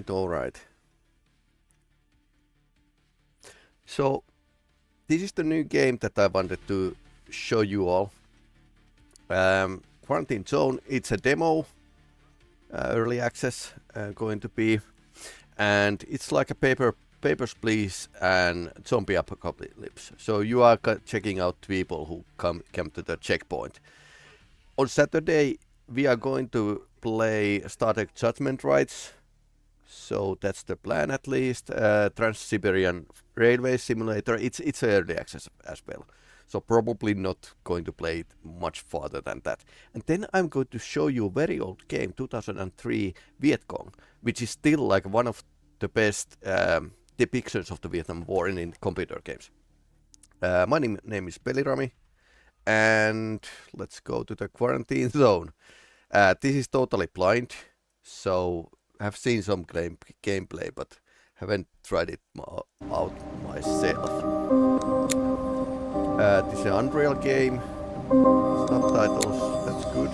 All right. So this is the new game that I wanted to show you all. Quarantine Zone, it's a demo, early access going to be, and it's like a Papers, Please and zombie apocalypse. So you are checking out people who come to the checkpoint. On Saturday we are going to play Star Trek Judgment Rights. So that's the plan at least. Trans-Siberian Railway Simulator. It's early access as well. So probably not going to play it much farther than that. And then I'm going to show you a very old game, 2003 Viet Cong, which is still like one of the best depictions of the Vietnam War in computer games. My name is Peli-Rami, and let's go to the Quarantine Zone. This is totally blind, so I've seen some gameplay, but haven't tried it out myself. This is an Unreal game. Subtitles, that's good.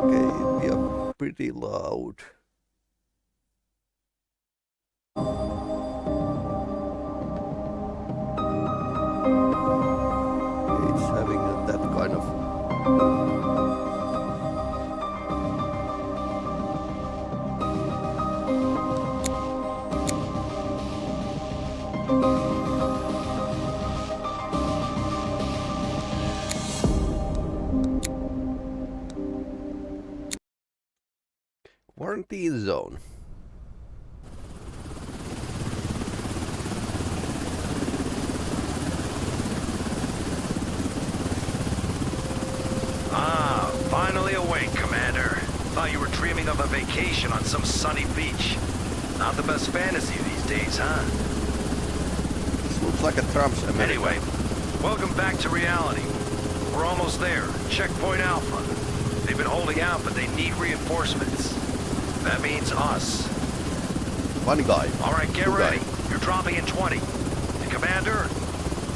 Okay, we are pretty loud. It's having that kind of Quarantine Zone. Ah, finally awake, Commander. Thought you were dreaming of a vacation on some sunny beach. Not the best fantasy these days, huh? This looks like a Trump's America. Anyway, welcome back to reality. We're almost there. Checkpoint Alpha. They've been holding out, but they need reinforcements. That means us. One guy. All right, get ready. You're dropping in 20. And Commander,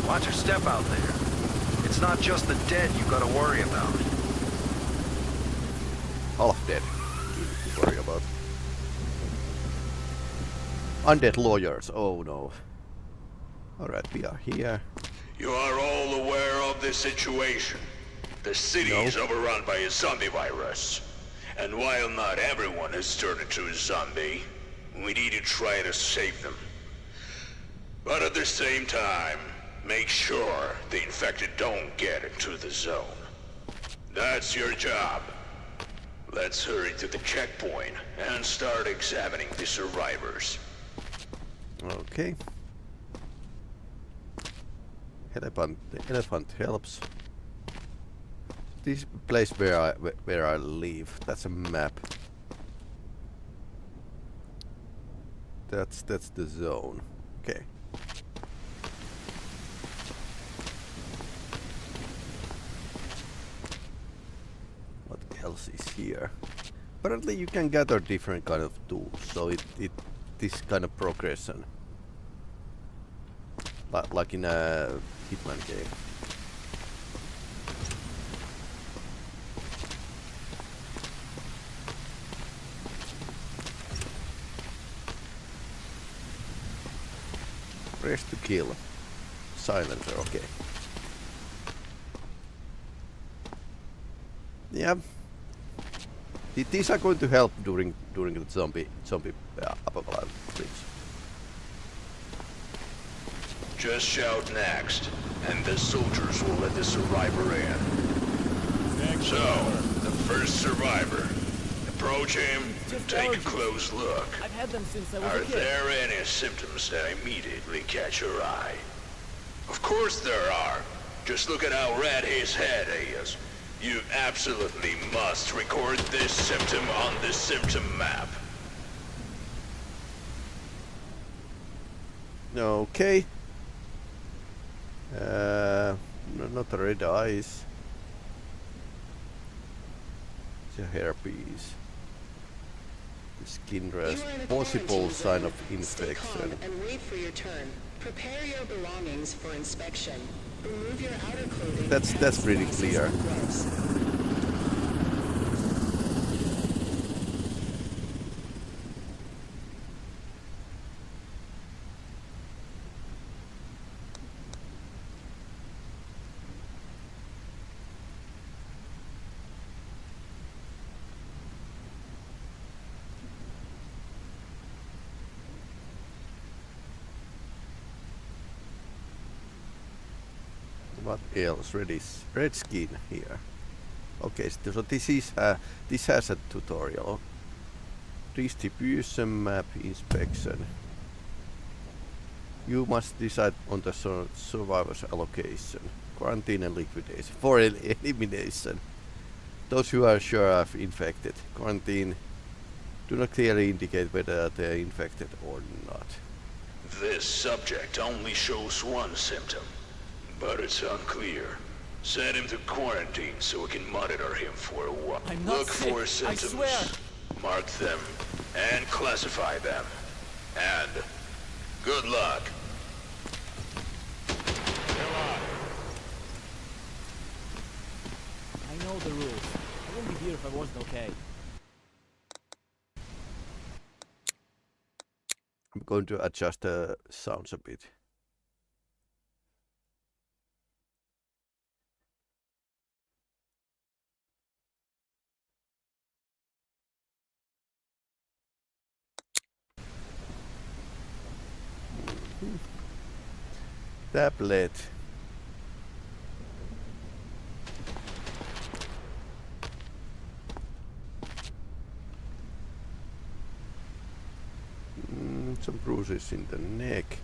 watch your step out there. It's not just the dead you gotta worry about. Half dead. To worry about. Undead lawyers. Oh no. Alright, we are here. You are all aware of the situation. The city is overrun by a zombie virus. And while not everyone has turned into a zombie, we need to try to save them. But at the same time, make sure the infected don't get into the zone. That's your job. Let's hurry to the checkpoint and start examining the survivors. Okay. The elephant helps. This place where I live. That's a map. That's the zone. Okay. What else is here? Apparently you can gather different kind of tools, so this kind of progression, like in a Hitman game. Press to kill. Silencer, okay. Yeah. These are going to help during the zombie apocalypse. Just shout next, and the soldiers will let the survivor in. So, the first survivor. Approach him and take a close look. I've had them since I was Are a kid. there any symptoms that immediately catch your eye? Of course there are. Just look at how red his head is. You absolutely must record this symptom on the symptom map. Okay. Not the red eyes. It's a hairpiece. The skin rash. Possible sign of infection. Stay calm and wait for your turn. Prepare your belongings for inspection. Remove your outer clothing. That's pretty clear. What else? Red skin here. Okay, so this has a tutorial. Distribution map inspection. You must decide on the survivor's allocation. Quarantine and liquidation. For elimination. Those who are sure are infected. Quarantine. Do not clearly indicate whether they are infected or not. This subject only shows one symptom, but it's unclear. Send him to quarantine so we can monitor him for a while. I'm not Look sick, for I symptoms, swear. mark them, and classify them. And good luck. I know the rules. I wouldn't be here if I wasn't okay. I'm going to adjust the sounds a bit. Tablet. Some bruises in the neck.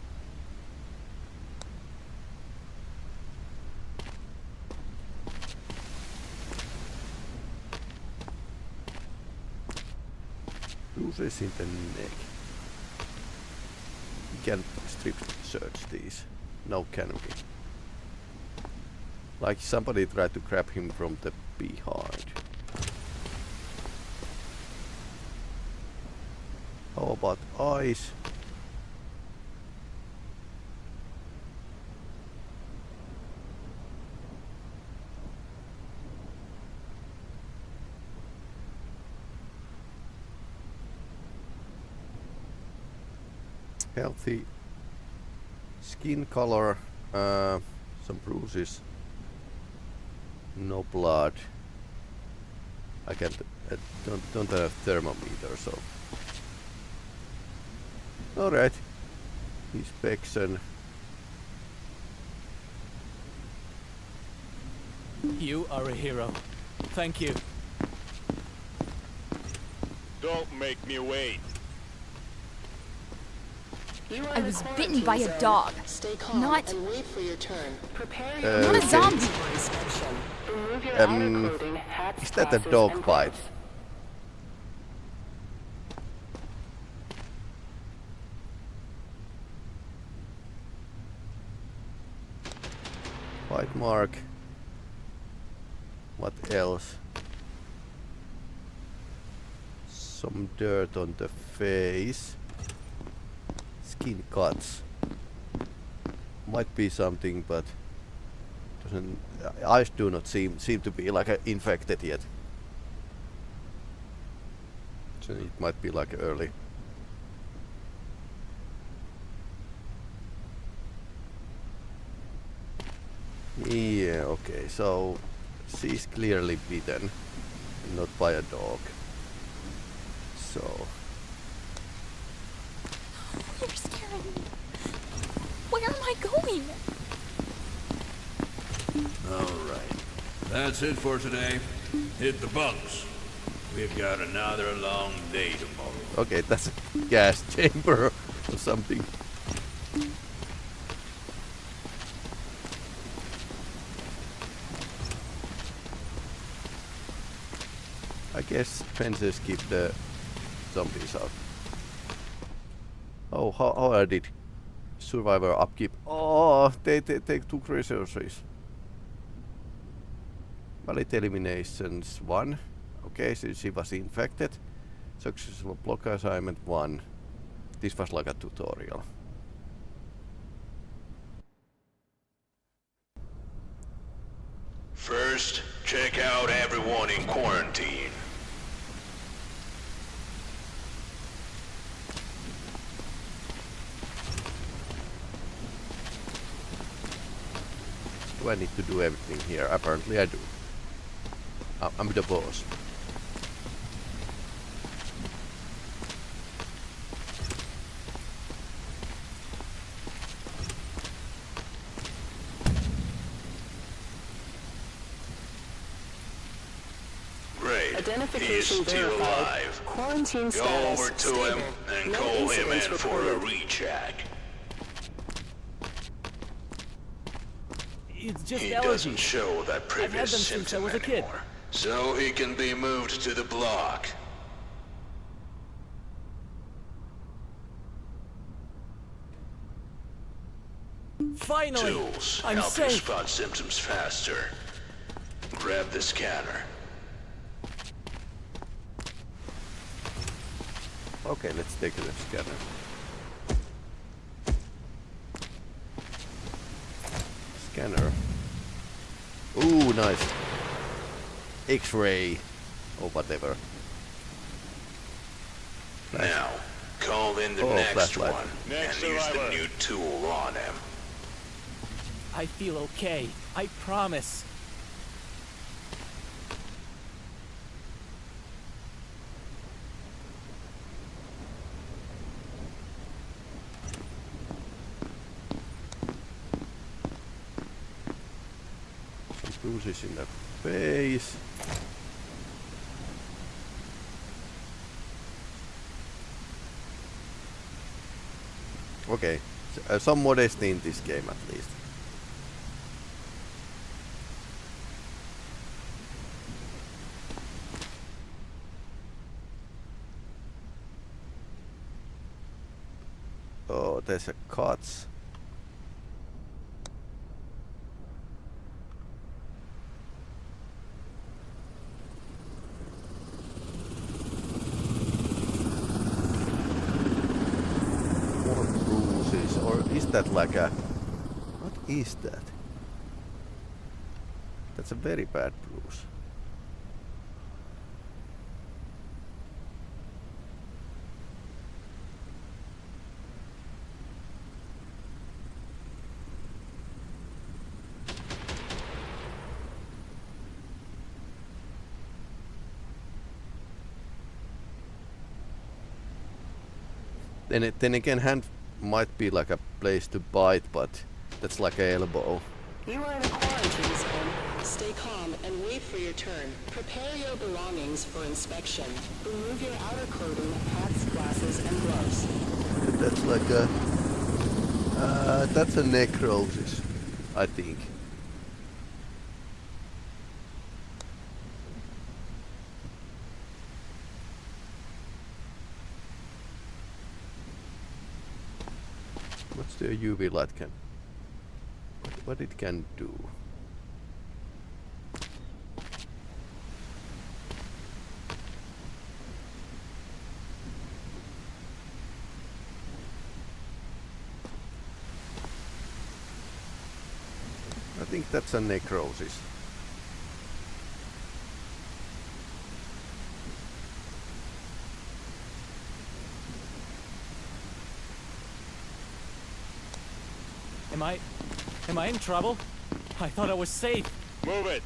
Bruises in the neck. We can strip search these. Now can we? Like somebody tried to grab him from the behind. How about eyes? Healthy skin color, some bruises, no blood. I don't have thermometer, so. All right. Inspection. You are a hero. Thank you. Don't make me wait. I was bitten by a dog. Stay calm Not- and wait for your turn. Prepare Not a zombie. for inspection. Remove your outer clothing, hats, Is that a glasses, dog and bite? gloves. White mark. What else? Some dirt on the face. Skin cuts. Might be something, but doesn't. Eyes do not seem to be like infected yet. So it might be like early. Yeah, okay, so she's clearly bitten, not by a dog. So You're scaring me. Where am I going? Alright. That's it for today. Hit the bunks. We've got another long day tomorrow. okay, that's a gas chamber or something. I guess fences keep the zombies out. Oh, how I did survivor upkeep? Oh, they took resources. Valid eliminations 1. Okay, so she was infected. Successful block assignment 1. This was like a tutorial. First, check out everyone in quarantine. Do I need to do everything here? Apparently I do. I'm the boss. Great. Identification He's still verified. alive. Quarantine Go status over to stable. him and No call him in incidents for a reported. recheck. It's just He doesn't allergies. show that I've had previous them since I symptom was a kid. anymore. So he can be moved to the block. Finally! Tools I'm help you safe! spot symptoms faster. Grab the scanner. Okay, let's take the scanner. Scanner. Ooh, nice. X-ray. Or whatever. Now, call in the Oh, next flashlight. one Next and use the survivor. new tool on him. I feel okay. I promise. Some bruises in the face. Okay, some modesty in this game at least. Oh, there's a cuts. More bruises, or is that like a... What is that? That's a very bad bruise. Then again, hand might be like a place to bite, but that's like a elbow. You are in a quarantine zone. Stay calm and wait for your turn. Prepare your belongings for inspection. Remove your outer clothing, hats, glasses, and gloves. That's like a... that's a necrosis, I think. What's the UV light can... What it can do? I think that's a necrosis. Am I in trouble? I thought I was safe. Move it.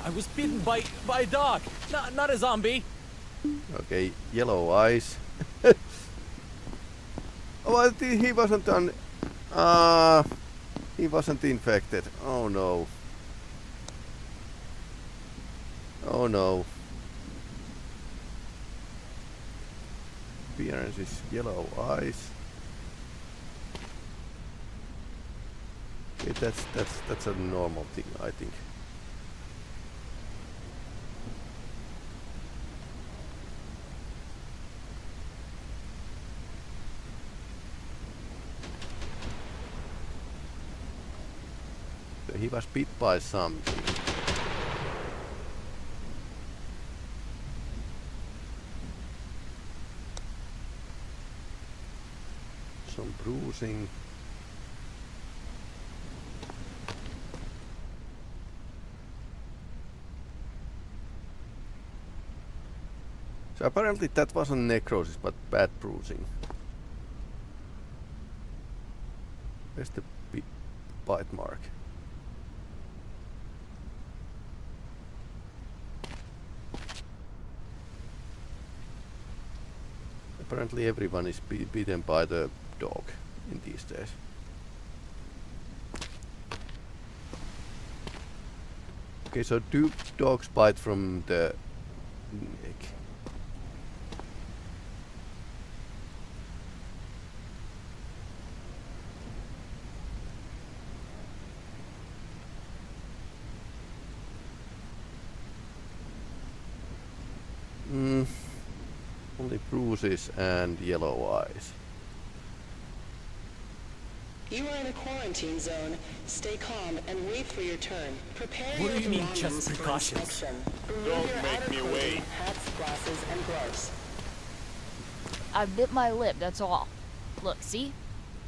I was bitten by a dog, not a zombie. Okay, yellow eyes. Oh, I think he wasn't on. He wasn't infected. Oh no. Oh no. Appearance is yellow eyes. Okay, that's a normal thing, I think. So he was bit by something. Some bruising. So apparently that wasn't necrosis, but bad bruising. Where's the bite mark? Apparently everyone is beaten by the dog in these days. Okay, so do dogs bite from the neck? Only bruises and yellow eyes. You are in a quarantine zone. Stay calm and wait for your turn. Prepare What your do you mean, belongings just for precautions? inspection. Remove Don't your make outer me clothing, wait. hats, glasses, and gloves. I bit my lip, that's all. Look, see?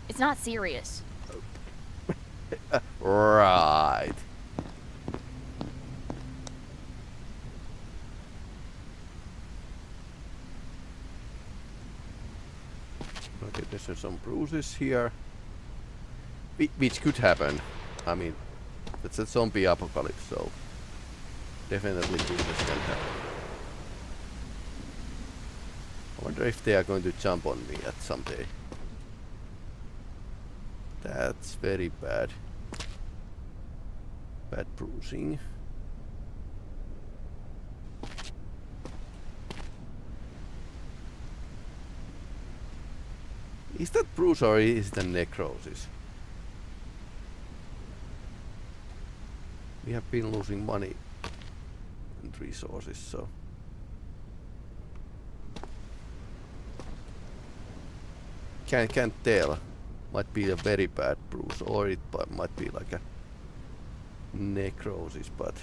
It's not serious. Right. Okay, there's some bruises here. Which could happen. I mean, it's a zombie apocalypse, so definitely bruises can happen. I wonder if they are going to jump on me at some day. That's very bad. Bad bruising. Is that bruise or is that necrosis? We have been losing money and resources, so can't tell. Might be a very bad bruise, or it might be like a necrosis, but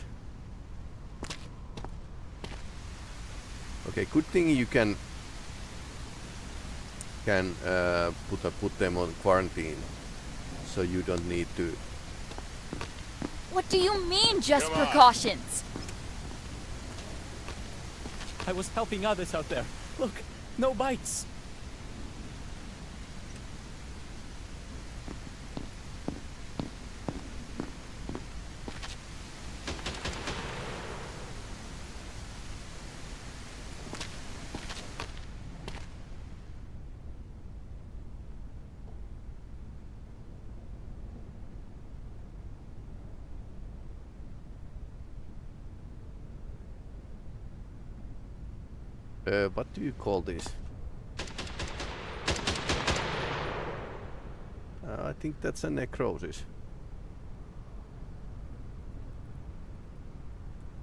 okay. Good thing you can put them on quarantine, so you don't need to. What do you mean, just Come on. precautions? I was helping others out there. Look, no bites. What do you call this? I think that's a necrosis.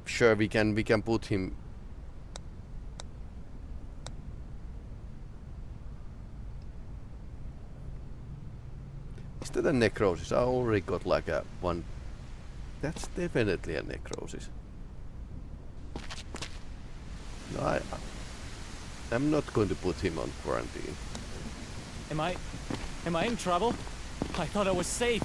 Sure, we can put him. Is that a necrosis? I already got like a one. That's definitely a necrosis. No, I'm not going to put him on quarantine. Am I in trouble? I thought I was safe.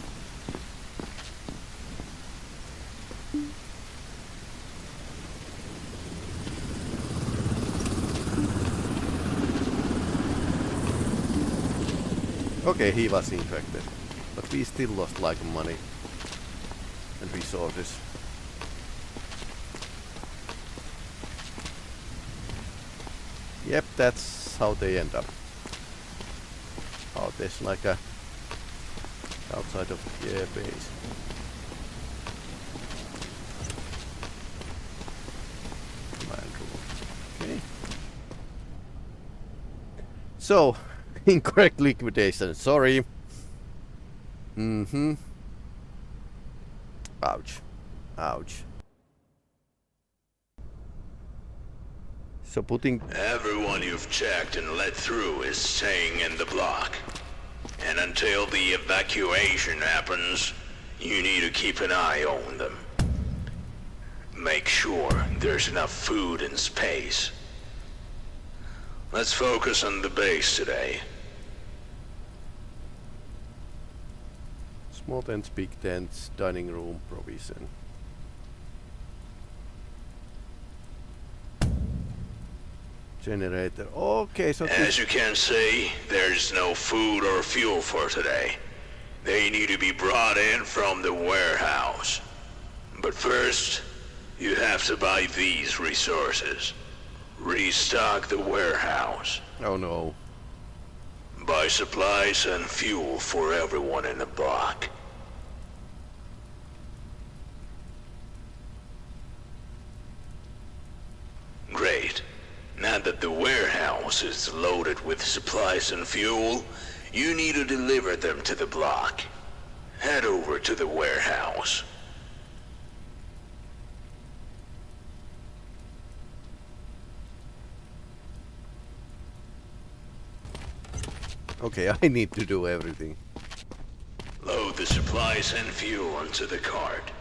Okay, he was infected. But But we still lost like money and resources. Yep, that's how they end up. Oh, there's like a outside of the air base. Command room. Okay. So, incorrect liquidation. Sorry. Mm-hmm. Ouch. Ouch. So putting... Everyone you've checked and let through is staying in the block. And until the evacuation happens, you need to keep an eye on them. Make sure there's enough food and space. Let's focus on the base today. Small tents, big tents, dining room, provision. Generator. Okay, so as you can see, there's no food or fuel for today. They need to be brought in from the warehouse. But first, you have to buy these resources. Restock the warehouse. Oh no. Buy supplies and fuel for everyone in the block. Great. Now that the warehouse is loaded with supplies and fuel, you need to deliver them to the block. Head over to the warehouse. Okay, I need to do everything. Load the supplies and fuel onto the cart.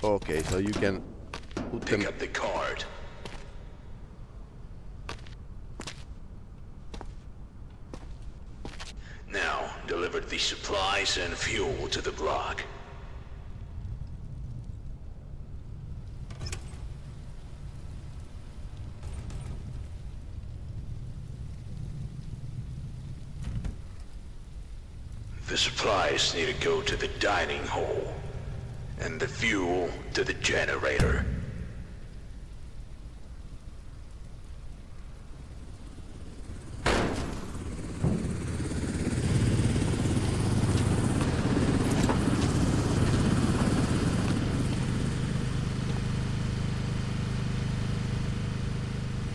Okay, so you can put them... Pick up the cart. Now, deliver the supplies and fuel to the block. The supplies need to go to the dining hall, and the fuel to the generator.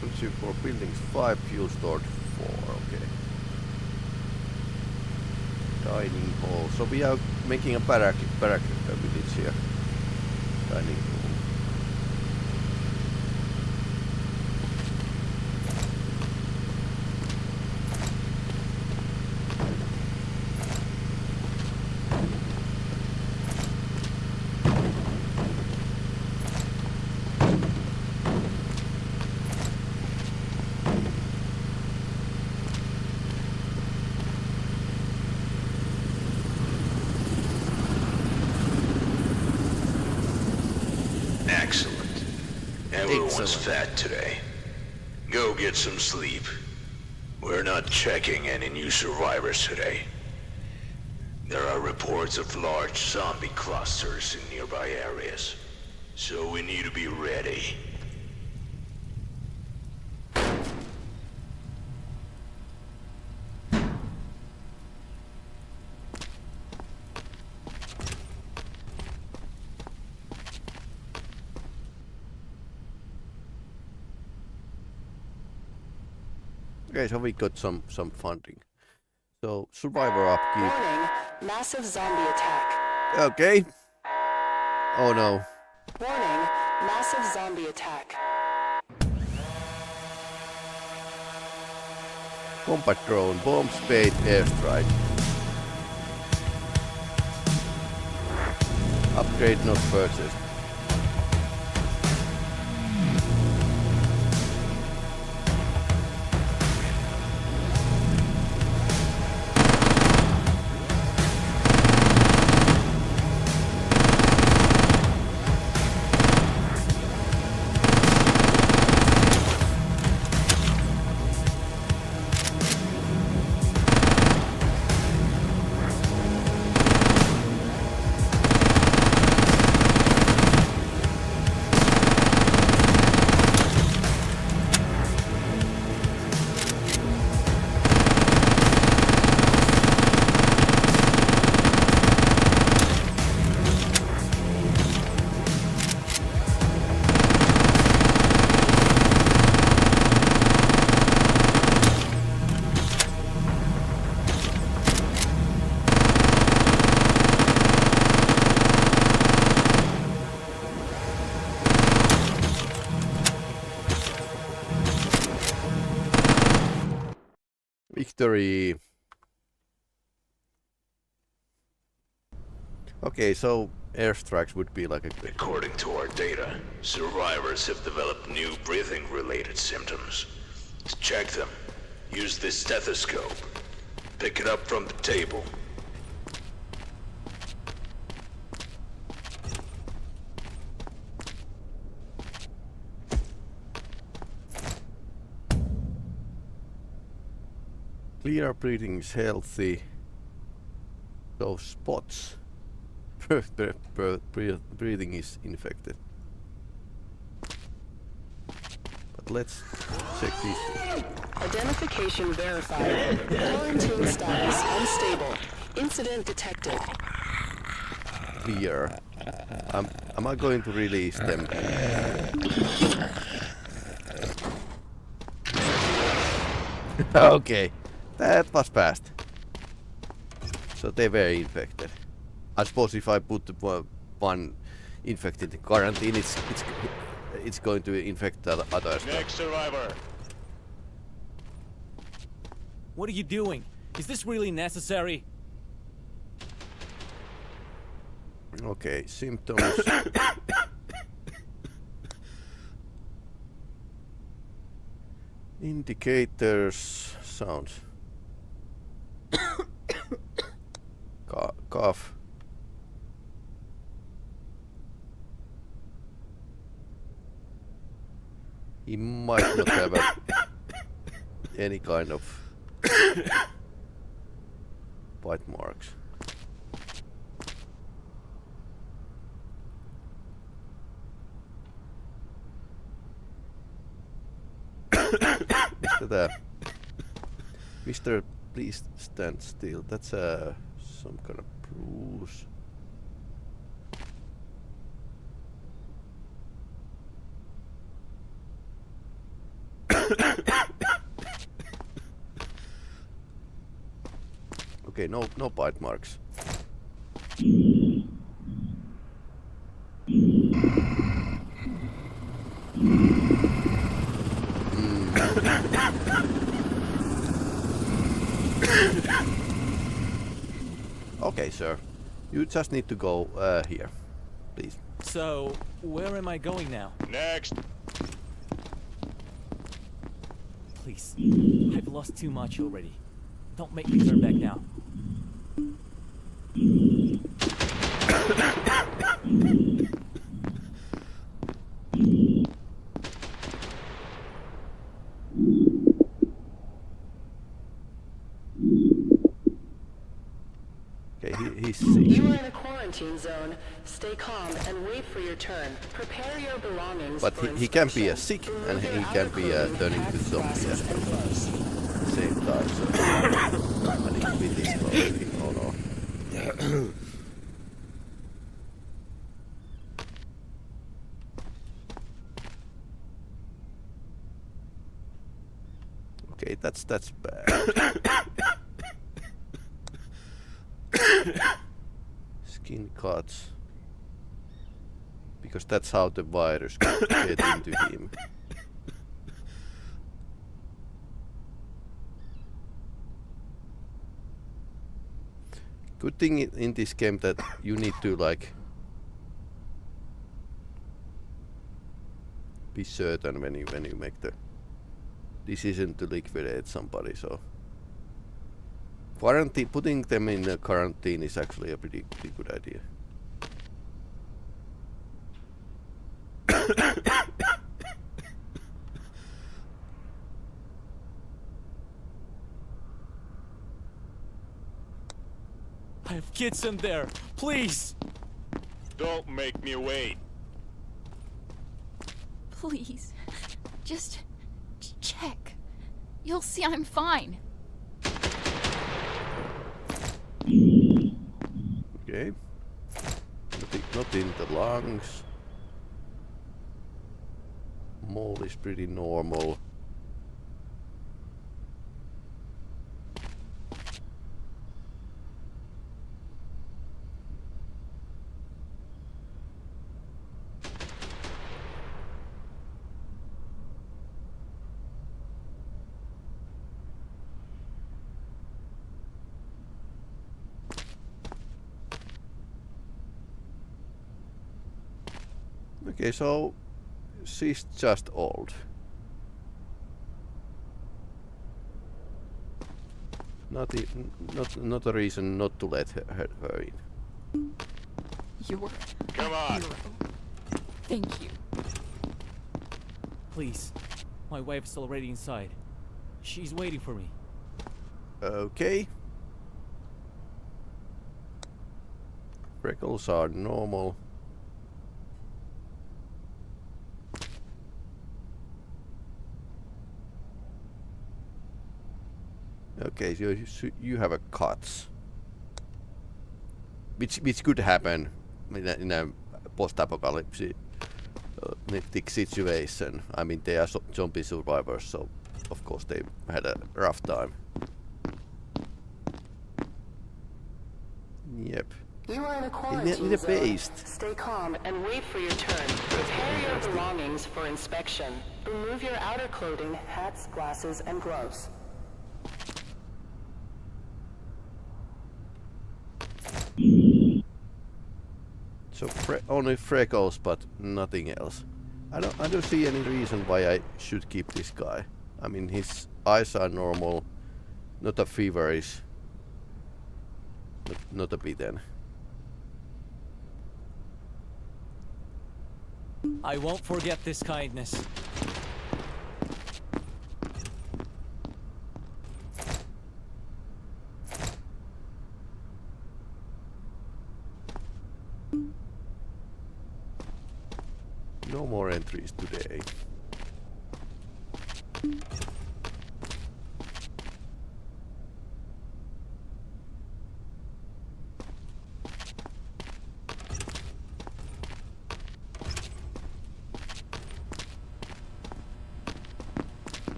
Consume 4 buildings, 5 fuel stored 4, okay. Dining hall. So we are making a barrack village here. Dining room. Excellent. Everyone's fat today. Go get some sleep. We're not checking any new survivors today. There are reports of large zombie clusters in nearby areas, so we need to be ready. Okay, so we got some funding. So survivor upkeep. Warning, massive zombie attack. Okay. Oh no. Warning, massive zombie attack. Combat drone, bomb spade, airstrike. Upgrade not purchased. Victory. Okay, so airstrikes would be like a good. According to our data, survivors have developed new breathing-related symptoms. Check them. Use this stethoscope. Pick it up from the table. Clear breathing is healthy. Those spots. Breathing is infected. But let's check this. Identification verified. Quarantine status unstable. Incident detected. Clear. Am I going to release them? Okay, that was fast. So they were infected. I suppose if I put one infected in quarantine, it's going to infect the others. Next survivor. What are you doing? Is this really necessary? Okay, symptoms. Indicators, sounds. Cough. He might not have any kind of bite marks. Mister, please stand still. That's some kind of bruise. Okay, no bite marks. Okay, sir. You just need to go here, please. So, where am I going now? Next. Please. I've lost too much already. Don't make me turn back now. Okay, he's sick. You are in a quarantine zone. Stay calm and wait for your turn. Prepare your belongings But for he can be inspection. sick and Remove he your can outer be clothing, turning to hats, zombie glasses, at and gloves. the same time. So I need to be this close. Oh no. Okay, that's bad. Skin cuts. Because that's how the virus could get into him. Good thing in this game that you need to like be certain when you make the decision to liquidate somebody. So quarantine, putting them in quarantine is actually a pretty good idea. I have kids in there. Please. Don't make me wait. Please. Just check. You'll see I'm fine. Okay. Not in the lungs. Mole is pretty normal. Okay, so she's just old. Not a reason not to let her in. You're... Come on. Thank you. Please. My wife's already inside. She's waiting for me. Okay. Freckles are normal. Okay, so you have a cuts, which could happen in a post-apocalyptic situation. I mean, they are zombie survivors, so of course they had a rough time. Yep. You are in a quarantine a zone. base. Stay calm and wait for your turn. Prepare your belongings for inspection. Remove your outer clothing, hats, glasses, and gloves. So only freckles, but nothing else. I don't see any reason why I should keep this guy. I mean, his eyes are normal, not a feverish, not a bitten. I won't forget this kindness. No more entries today.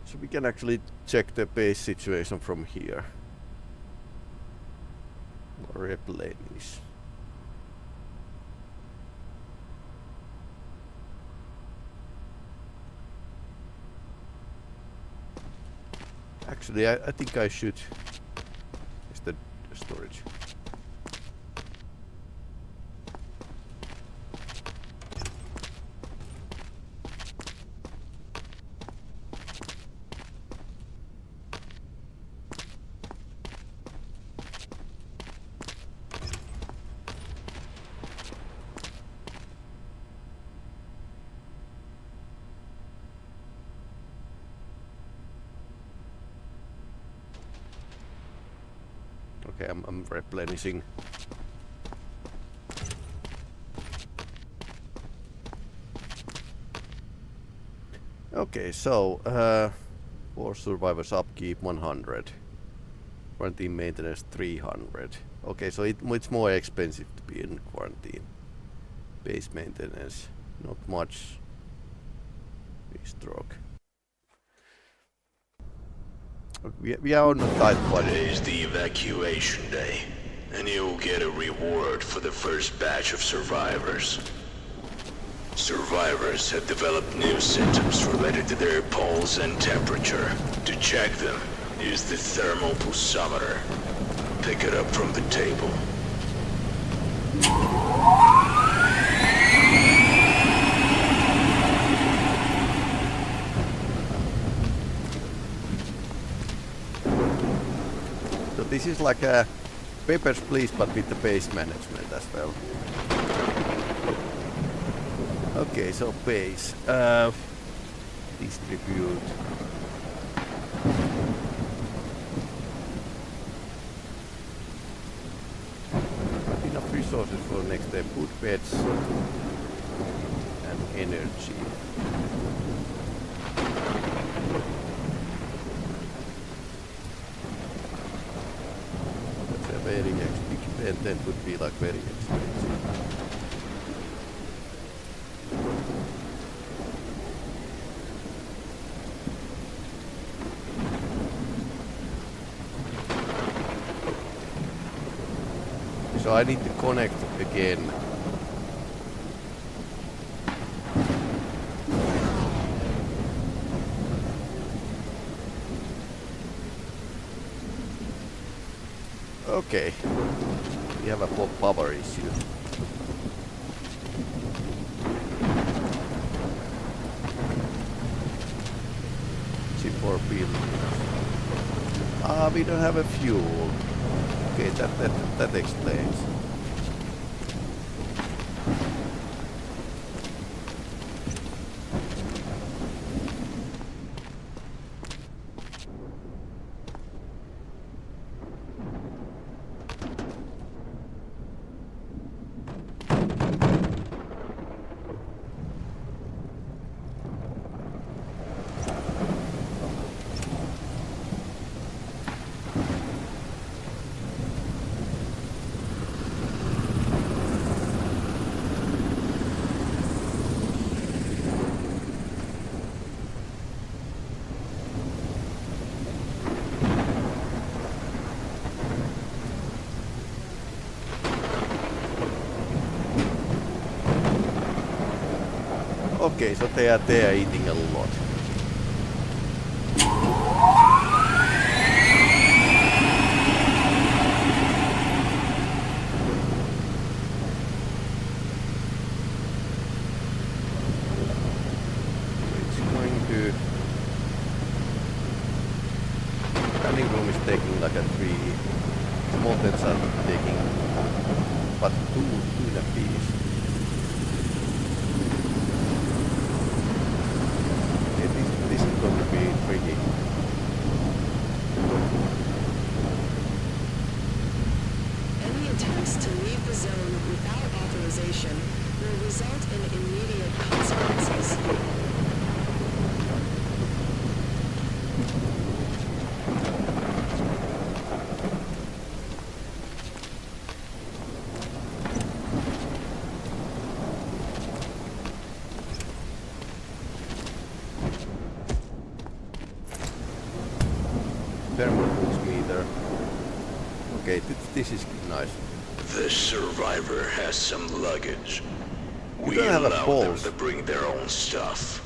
So we can actually check the base situation from here. Replenish. Actually, I think I should. Is the storage? Okay, I'm replenishing. Okay, so for survivors upkeep 100, quarantine maintenance 300. Okay, so it's more expensive to be in quarantine. Base maintenance, not much. Stroke. We are on a tight budget. Today is the evacuation day, and you will get a reward for the first batch of survivors. Survivors have developed new symptoms related to their pulse and temperature. To check them, use the thermal pulsometer. Pick it up from the table. So this is like a Papers, Please, but with the base management as well. Okay, so base. Distribute. Enough resources for next day. Food, beds, and energy. That's a very expensive. And that would be like very expensive. So I need to connect again. Okay. We have a power issue. energy for building. We don't have a fuel. Okay, that explains. Okay, so they are eating a lot. It's going to... Standing room is taking like a 3. Small tents are taking but two in a piece. This is going to be tricky. Any attempts to leave the zone without authorization will result in immediate consequences. Thermal pulse meter. Okay, this is nice. The survivor has some luggage. We don't have a allowed them pulse. to bring their own stuff.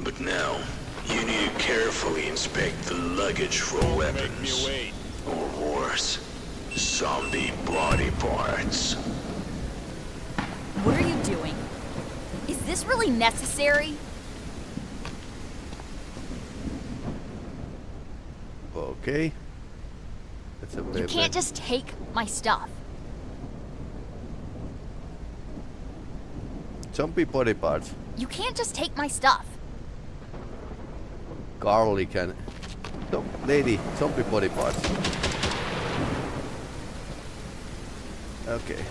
But now, you need to carefully inspect the luggage for Make me weapons. wait. Or worse, zombie body parts. What are you doing? Is this really necessary? Okay. That's a You can't just take my stuff. Zombie body parts. You can't just take my stuff. Carly can... No, lady, zombie body parts. Okay.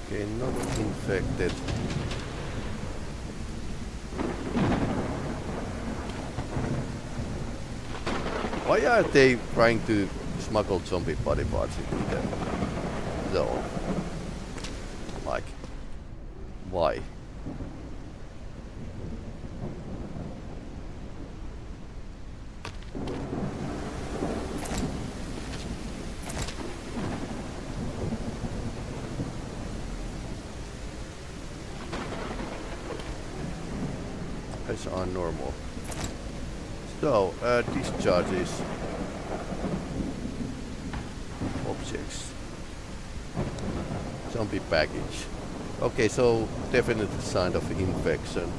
Okay, not infected. Why are they trying to smuggle zombie body parts into the zone? Like, why? That's unnormal. So, discharges. Objects. Zombie package. Okay, so definite sign of infection.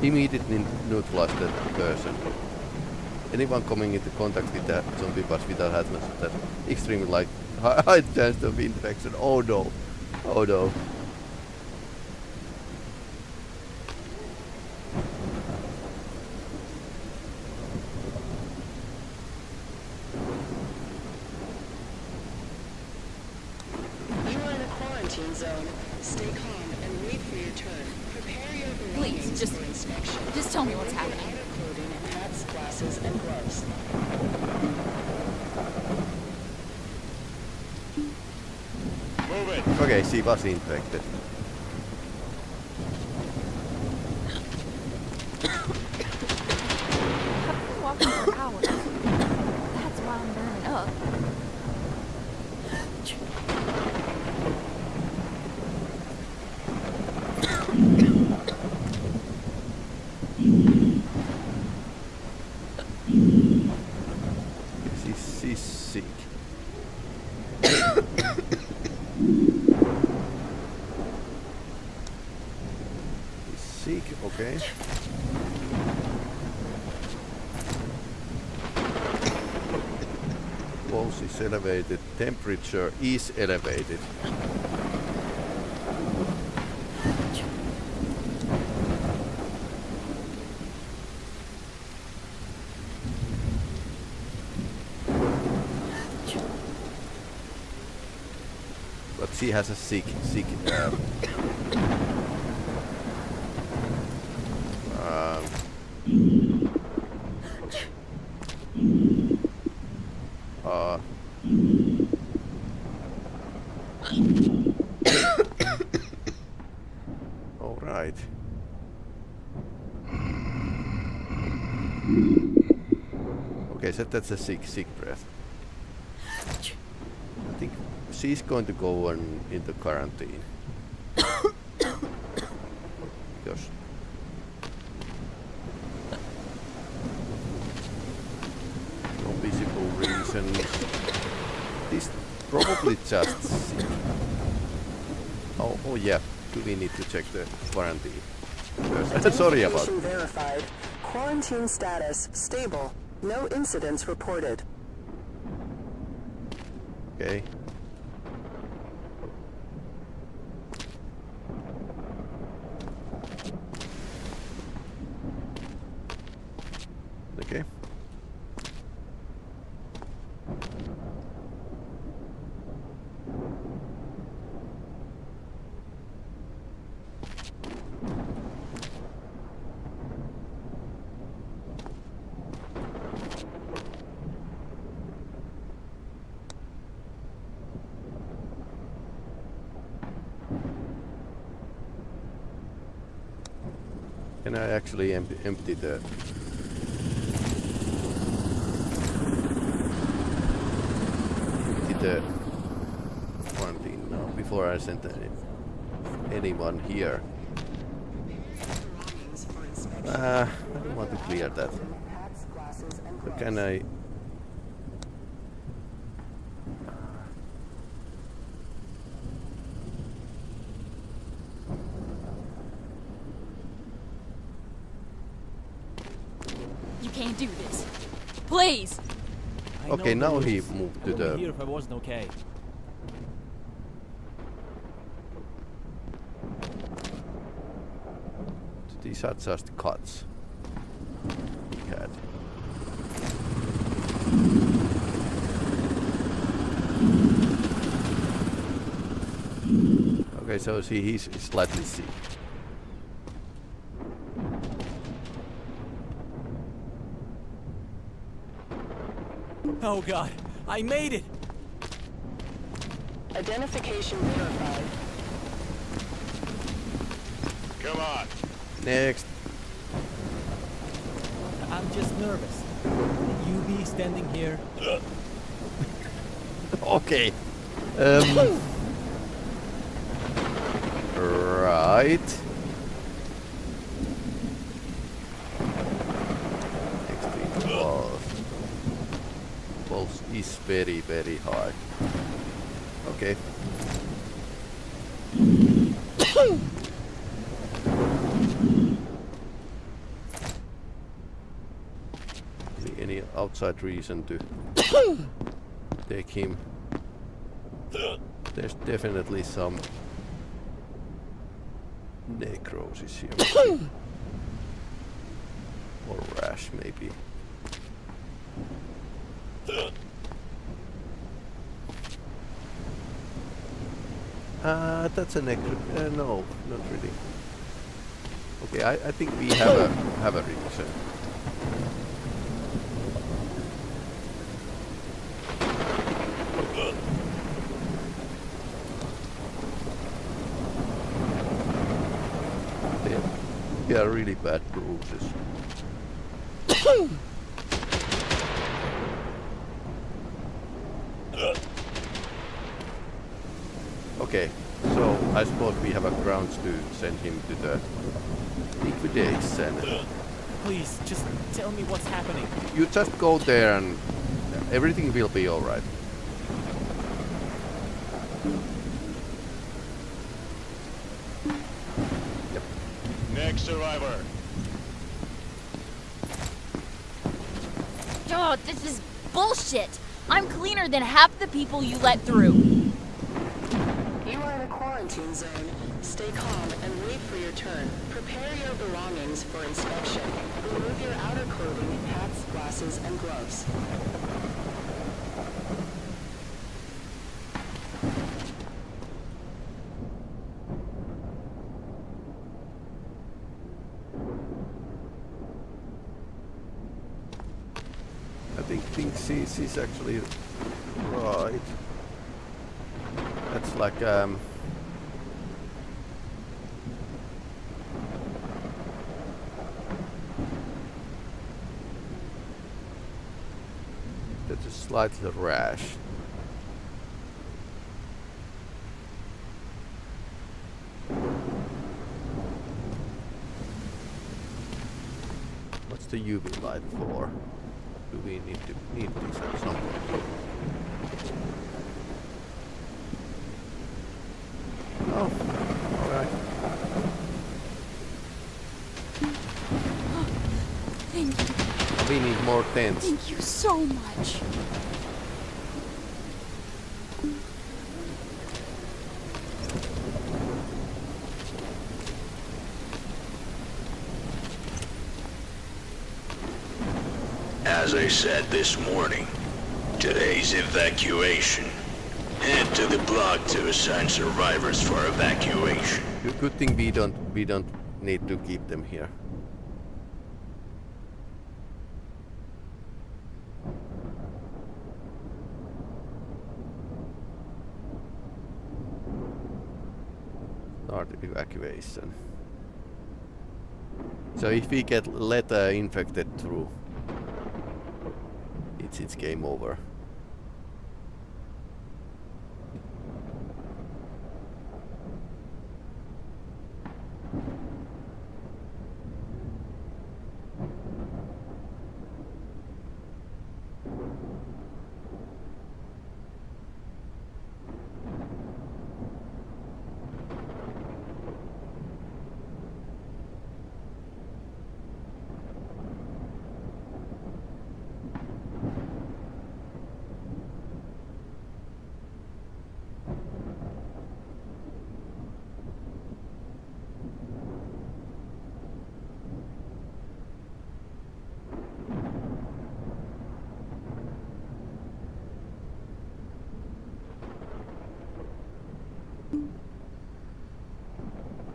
Immediately neutralize the person. Anyone coming into contact with the zombie parts without hazmat, that's extremely like high chance of infection. Oh no. Oh no. You are in a quarantine zone. Stay calm and wait for your turn. Prepare your Please, belongings just- for inspection. just tell me what's Remove happening. Outer clothing, hats, glasses, and gloves. Move it. Okay, she was infected. I've been walking for hours. That's why I'm burning up. She's sick. Okay. Pulse is elevated, temperature is elevated. But she has a sick all right. Okay, so that's a sick breath. I think she's going to go into quarantine. Because no visible reasons. This probably just sick. Oh yeah. Do we need to check the quarantine? Sorry about Identification verified. Quarantine status stable. No incidents reported. Okay. Okay. Can I actually empty the quarantine now before I send anyone here? I don't want to clear that. So can I? You can't do this. Please! I Okay, know now the he rules. moved I to wouldn't be the. here if I wasn't okay. These are just cuts he had. Okay, so see, he's slightly sick. Oh god, I made it! Identification verified. Come on. Next. I'm just nervous. You be standing here? Okay. Right. Extreme pulse. Pulse is very, very high. Okay. Any outside reason to take him? There's definitely some necrosis here. Or rash, maybe. That's a no, not really. Okay, I think we have a reason. They are really bad bruises. Okay, so I suppose we have a grounds to send him to the liquidate center. Please, just tell me what's happening. You just go there and everything will be alright. Yep. Nick, next survivor. Oh, this is bullshit. I'm cleaner than half the people you let through. You are in a quarantine zone. Stay calm and wait for your turn. Prepare your belongings for inspection. Remove your outer clothing, hats, glasses, and gloves. I think she's actually right. That's like that's a slightly rash. What's the UV light for? Do we need this at some point? Oh, alright. Thank you. We need more tents. Thank you so much. As I said this morning, today's evacuation. Head to the block to assign survivors for evacuation. Good thing we don't need to keep them here. Start evacuation. So if we get let infected through, it's game over.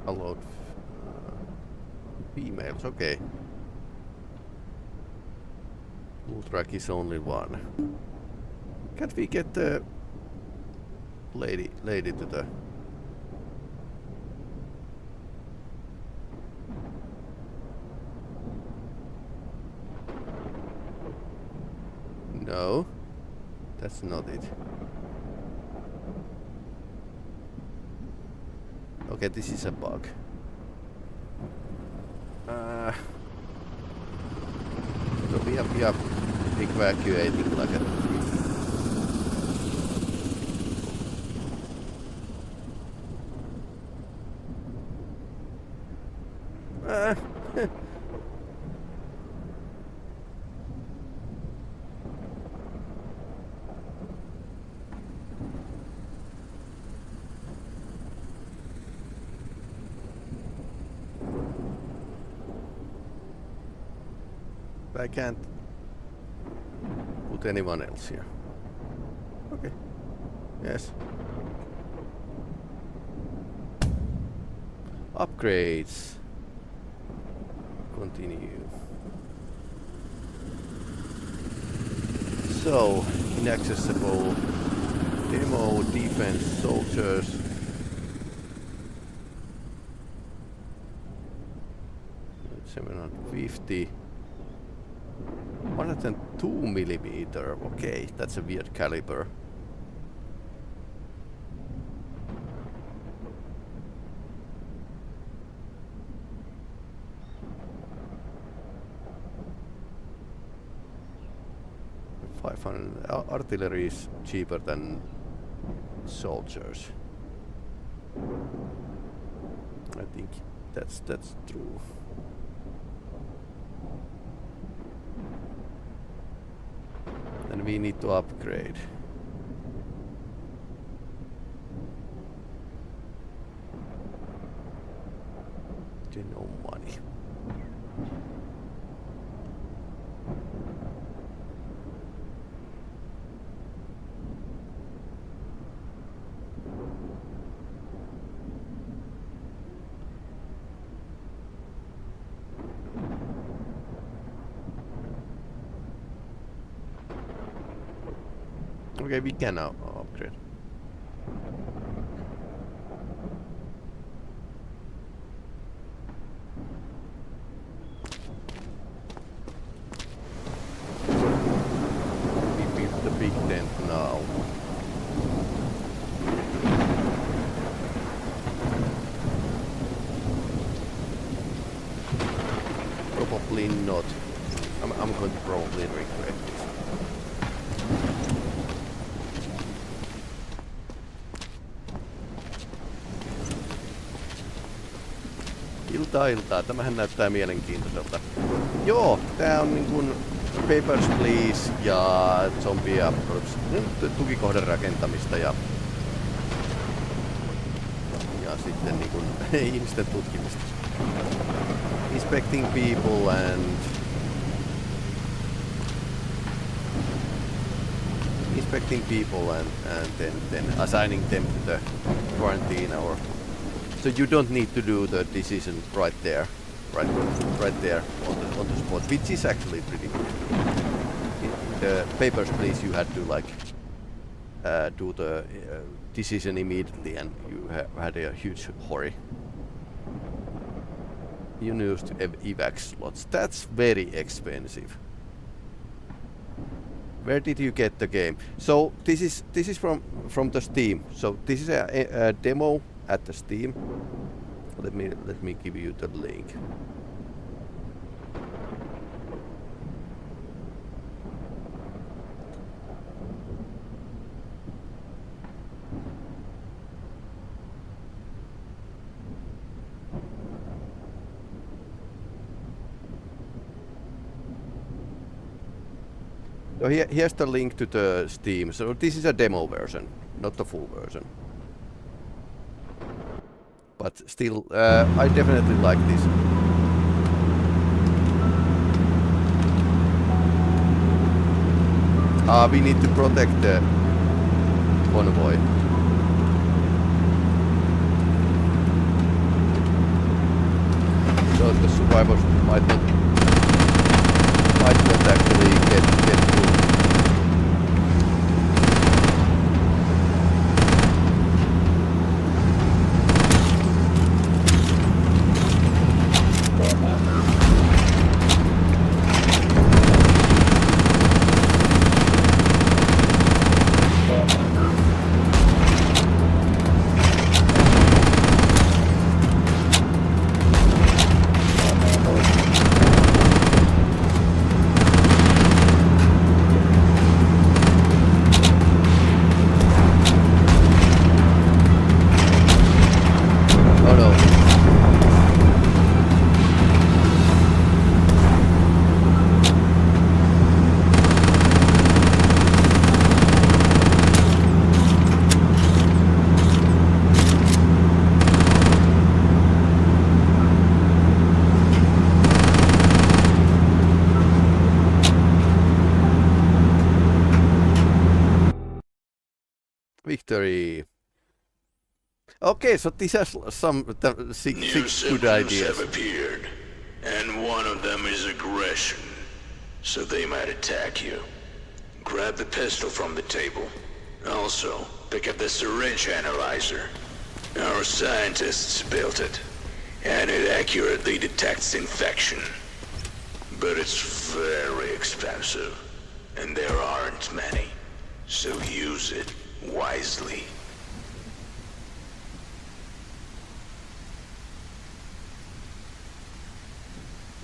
Allowed females, okay. Full track is only one. Can't we get the lady to the... No, that's not it. Okay, this is a bug. So we are evacuating like a... I can't put anyone else here. Okay. Yes. Upgrades. Continue. So, inaccessible. Demo, defense, soldiers. 750. 102mm. Okay, that's a weird caliber. Artillery is cheaper than soldiers. I think That's true. Then we need to upgrade. No money. Okay, we can now upgrade. We build the big tent now. Probably not. I'm going to probably regret this. Iltaa. Tämähän näyttää mielenkiintoiselta. Joo, tää on niin kuin Papers, Please ja Zombie Apocalypse. Tukikohden rakentamista ja sitten niin kuin ihmisten tutkimista. Inspecting people and then assigning them to the quarantine or so you don't need to do the decision right there on the spot, which is actually pretty good. In the Papers, Please, you had to like do the decision immediately, and you had a huge hurry. You used evac slots. That's very expensive. Where did you get the game? So this is from the Steam. So this is a demo at the Steam. Let me give you the link. So here's the link to the Steam. So this is a demo version, not the full version. But still, I definitely like this. We need to protect the convoy. So the survivors might not actually get through. Victory. Okay, so these are six good ideas. Have appeared, and one of them is aggression, so they might attack you. Grab the pistol from the table. Also, pick up the syringe analyzer. Our scientists built it, and it accurately detects infection. But it's very expensive, and there aren't many, so use it wisely.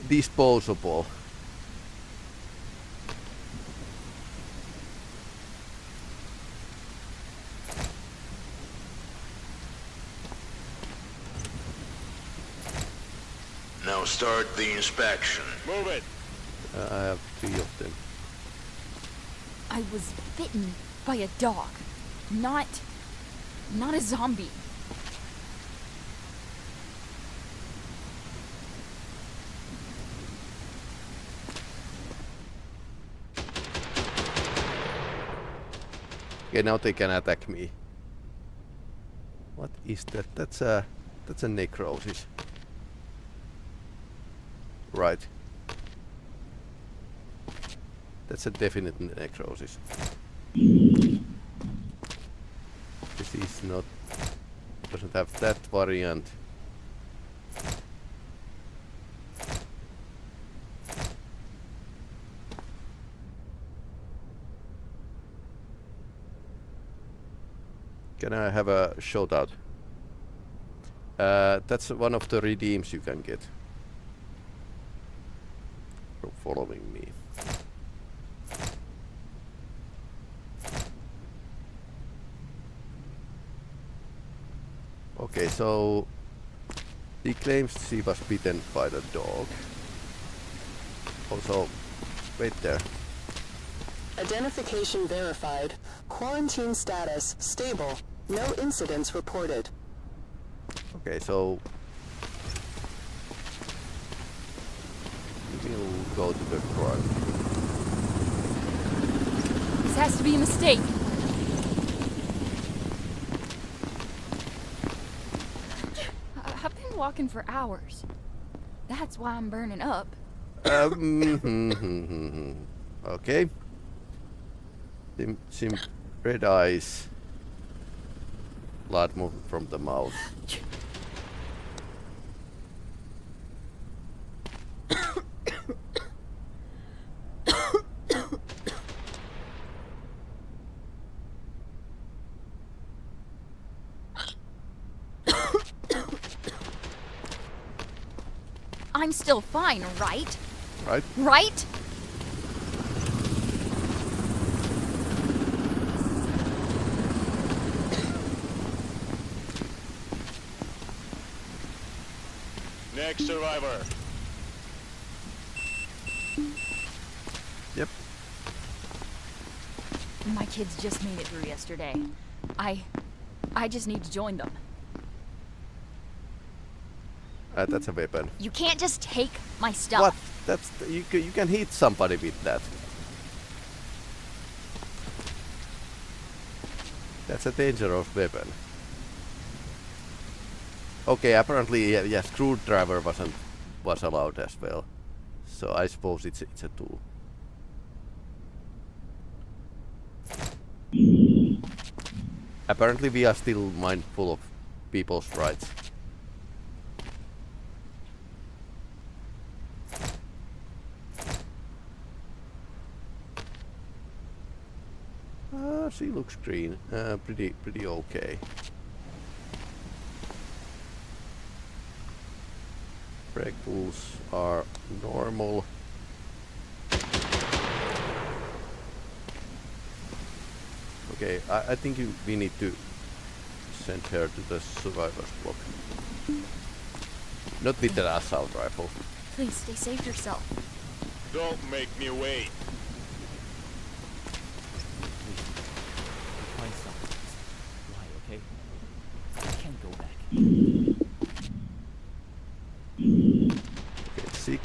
Disposable. Now start the inspection. Move it. I have 3 of them. I was bitten by a dog, not a zombie. Okay, now they can attack me. What is that? That's a necrosis. Right. That's a definite necrosis. This is not... doesn't have that variant. Can I have a shoutout? That's one of the redeems you can get from following me. Okay, so he claims she was bitten by the dog. Also, wait there. Identification verified. Quarantine status stable. No incidents reported. Okay, so we'll go to the front. This has to be a mistake. I've been walking for hours. That's why I'm burning up. Okay. Some red eyes. Blood moving from the mouth. I'm still fine, right? Right? Right? Next survivor. Yep. My kids just made it through yesterday. I just need to join them. That's a weapon. You can't just take my stuff. What? That's you can hit somebody with that. That's a dangerous weapon. Okay, apparently yeah, screwdriver was allowed as well. So I suppose it's a tool. Apparently we are still mindful of people's rights. She looks green. Pretty okay. Brake tools are normal. Okay, I think we need to send her to the survivor's block. Not with the assault rifle. Please stay safe yourself. Don't make me wait. Find something. Why, okay? I can't go back. Okay, sick.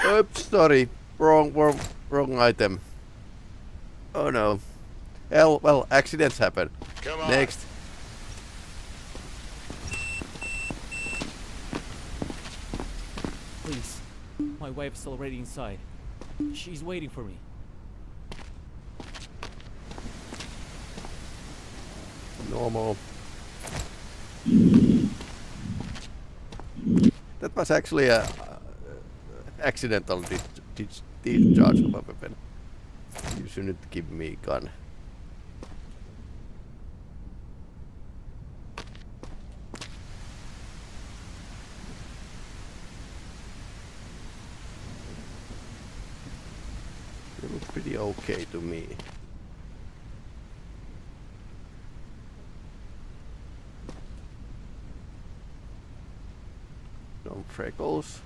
Oops, sorry. Wrong item. Oh no. Well, accidents happen. Come on. Next. Please. My wife's already inside. She's waiting for me. Normal. That was actually a accidental discharge of a weapon. You shouldn't give me a gun. You look pretty okay to me. Freckles.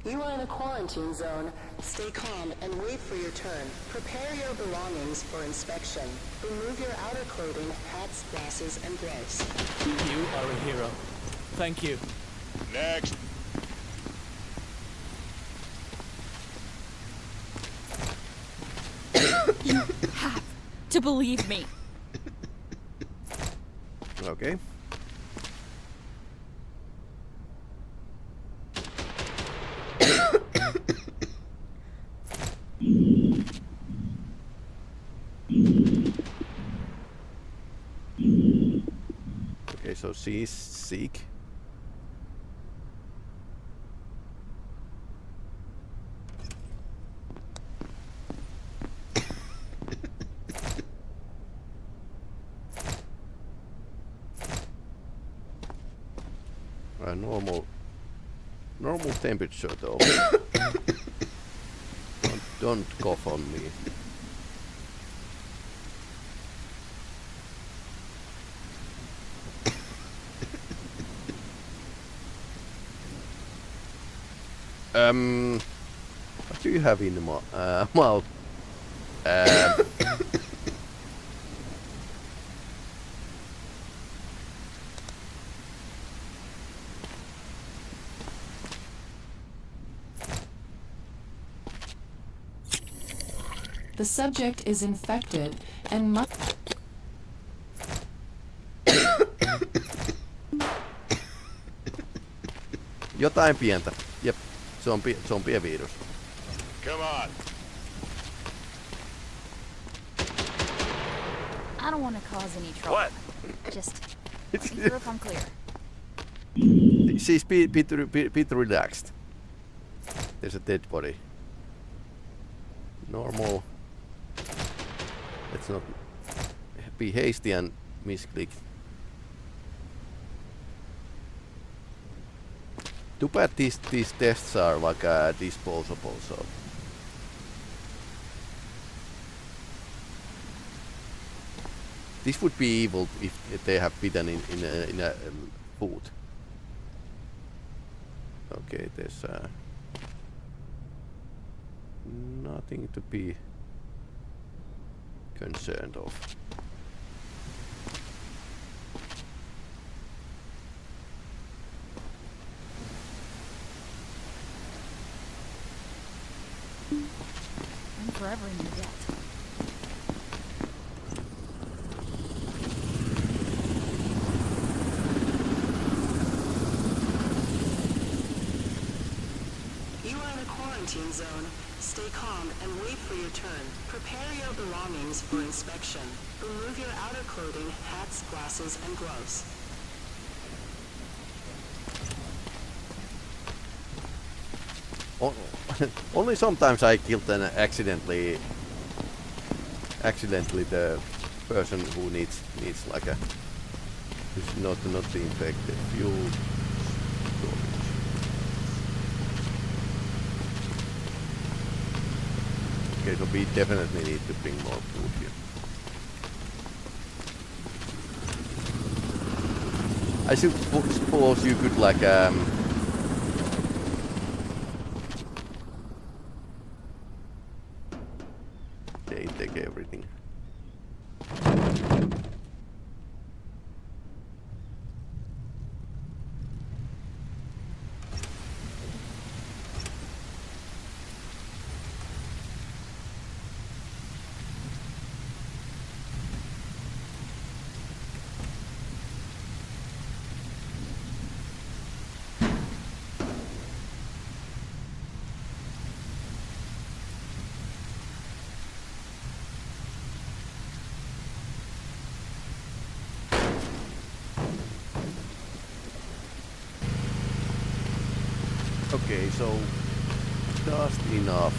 You are in a quarantine zone. Stay calm and wait for your turn. Prepare your belongings for inspection. Remove your outer clothing, hats, glasses, and gloves. You are a hero. Thank you. Next. You have to believe me. Okay. Okay, so she's sick. Normal temperature though. don't cough on me. What do you have in the mouth? The subject is infected and must... Jotain pientä. Jep, zombie-virus. Come on. I don't want to cause any trouble. What? Just be sure if I'm clear. She's bit relaxed. There's a dead body. Normal. Let's not be hasty and misclick. Too bad these tests are like disposable, so. This would be evil if they have bitten in a food. Okay, there's nothing to be concerned of. I'm forever in your debt. You are in a quarantine zone. Stay calm and wait for your turn. Prepare your belongings for inspection. Remove your outer clothing, hats, glasses, and gloves. Only sometimes I killed an accidentally the person who needs like a who's not the infected fuel storage. Okay, so we definitely need to bring more food here. I suppose you could like take everything. Okay, so just enough,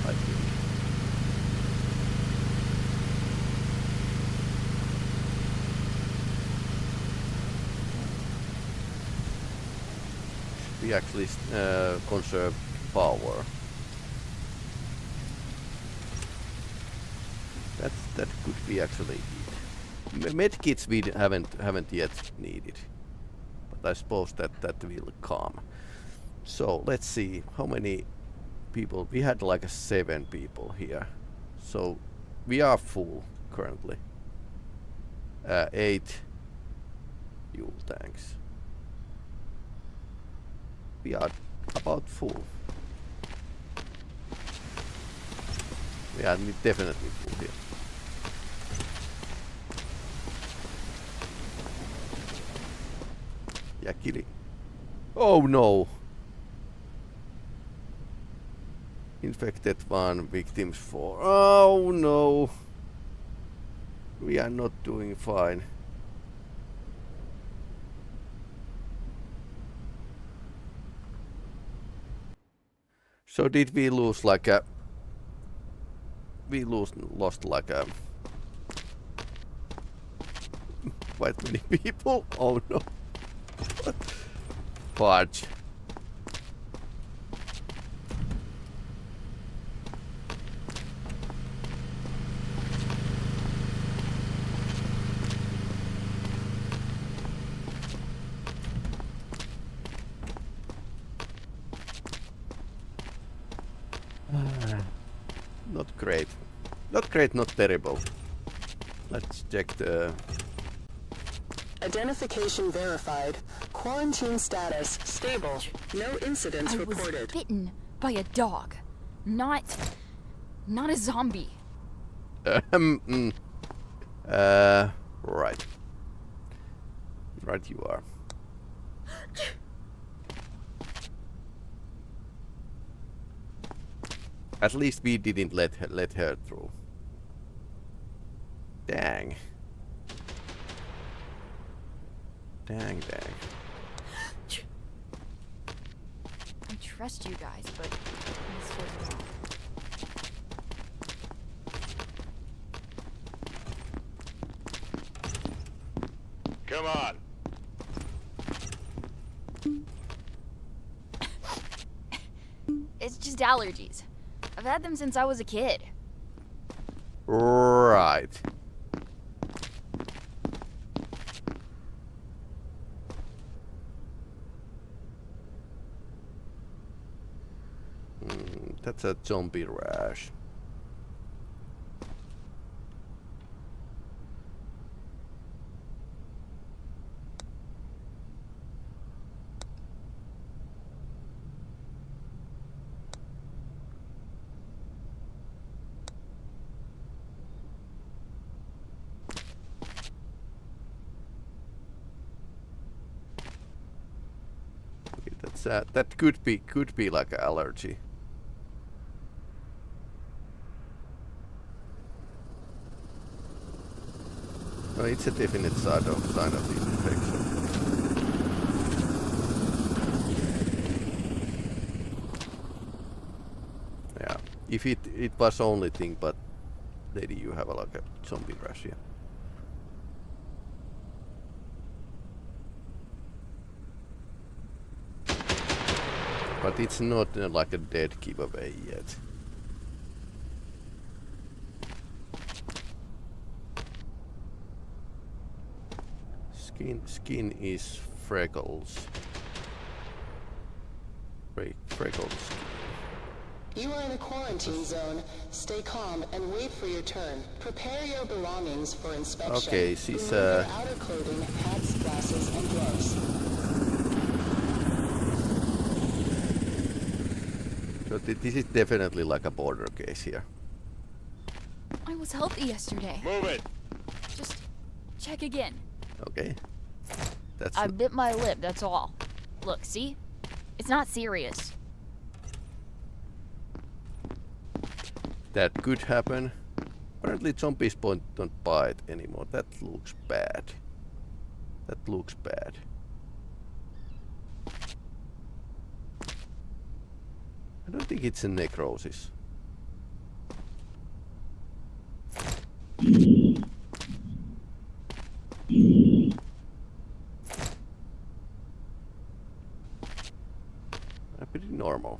I think. We actually conserve power. That could be actually it. Medkits we haven't yet needed, but I suppose that will come. So let's see how many people we had. Like 7 people here, so we are full currently. 8 fuel tanks. We are about full. We are definitely full here. Yeah, killing. Oh no! Infected 1, victims 4. Oh no! We are not doing fine. So did we lose like a... We lost like a... quite many people? Oh no. Fudge. Not great. Not great, not terrible. Let's check the... Identification verified. Quarantine status stable. No incidents I was reported. bitten by a dog, not a zombie. Right. Right you are. At least we didn't let her through. Dang. Dang. I trust you guys, but this was wrong. Come on. It's just allergies. I've had them since I was a kid. Right. That's a zombie rash. Okay, that's that could be like an allergy. No, it's a definite sign of the infection. Yeah, if it was only thing, but lady, you have like a zombie rash here. But it's not like a dead giveaway yet. Skin is freckles. Freckles. You are in a quarantine zone. Stay calm and wait for your turn. Prepare your belongings for inspection. Okay, she's Remove your outer clothing, hats, glasses, and gloves. So this is definitely like a border case here. I was healthy yesterday. Move it. Just check again. Okay. That's I bit my lip, that's all. Look, see? It's not serious. that could happen. Apparently zombies don't bite anymore. That looks bad. That looks bad. I don't think it's a necrosis. Pretty normal.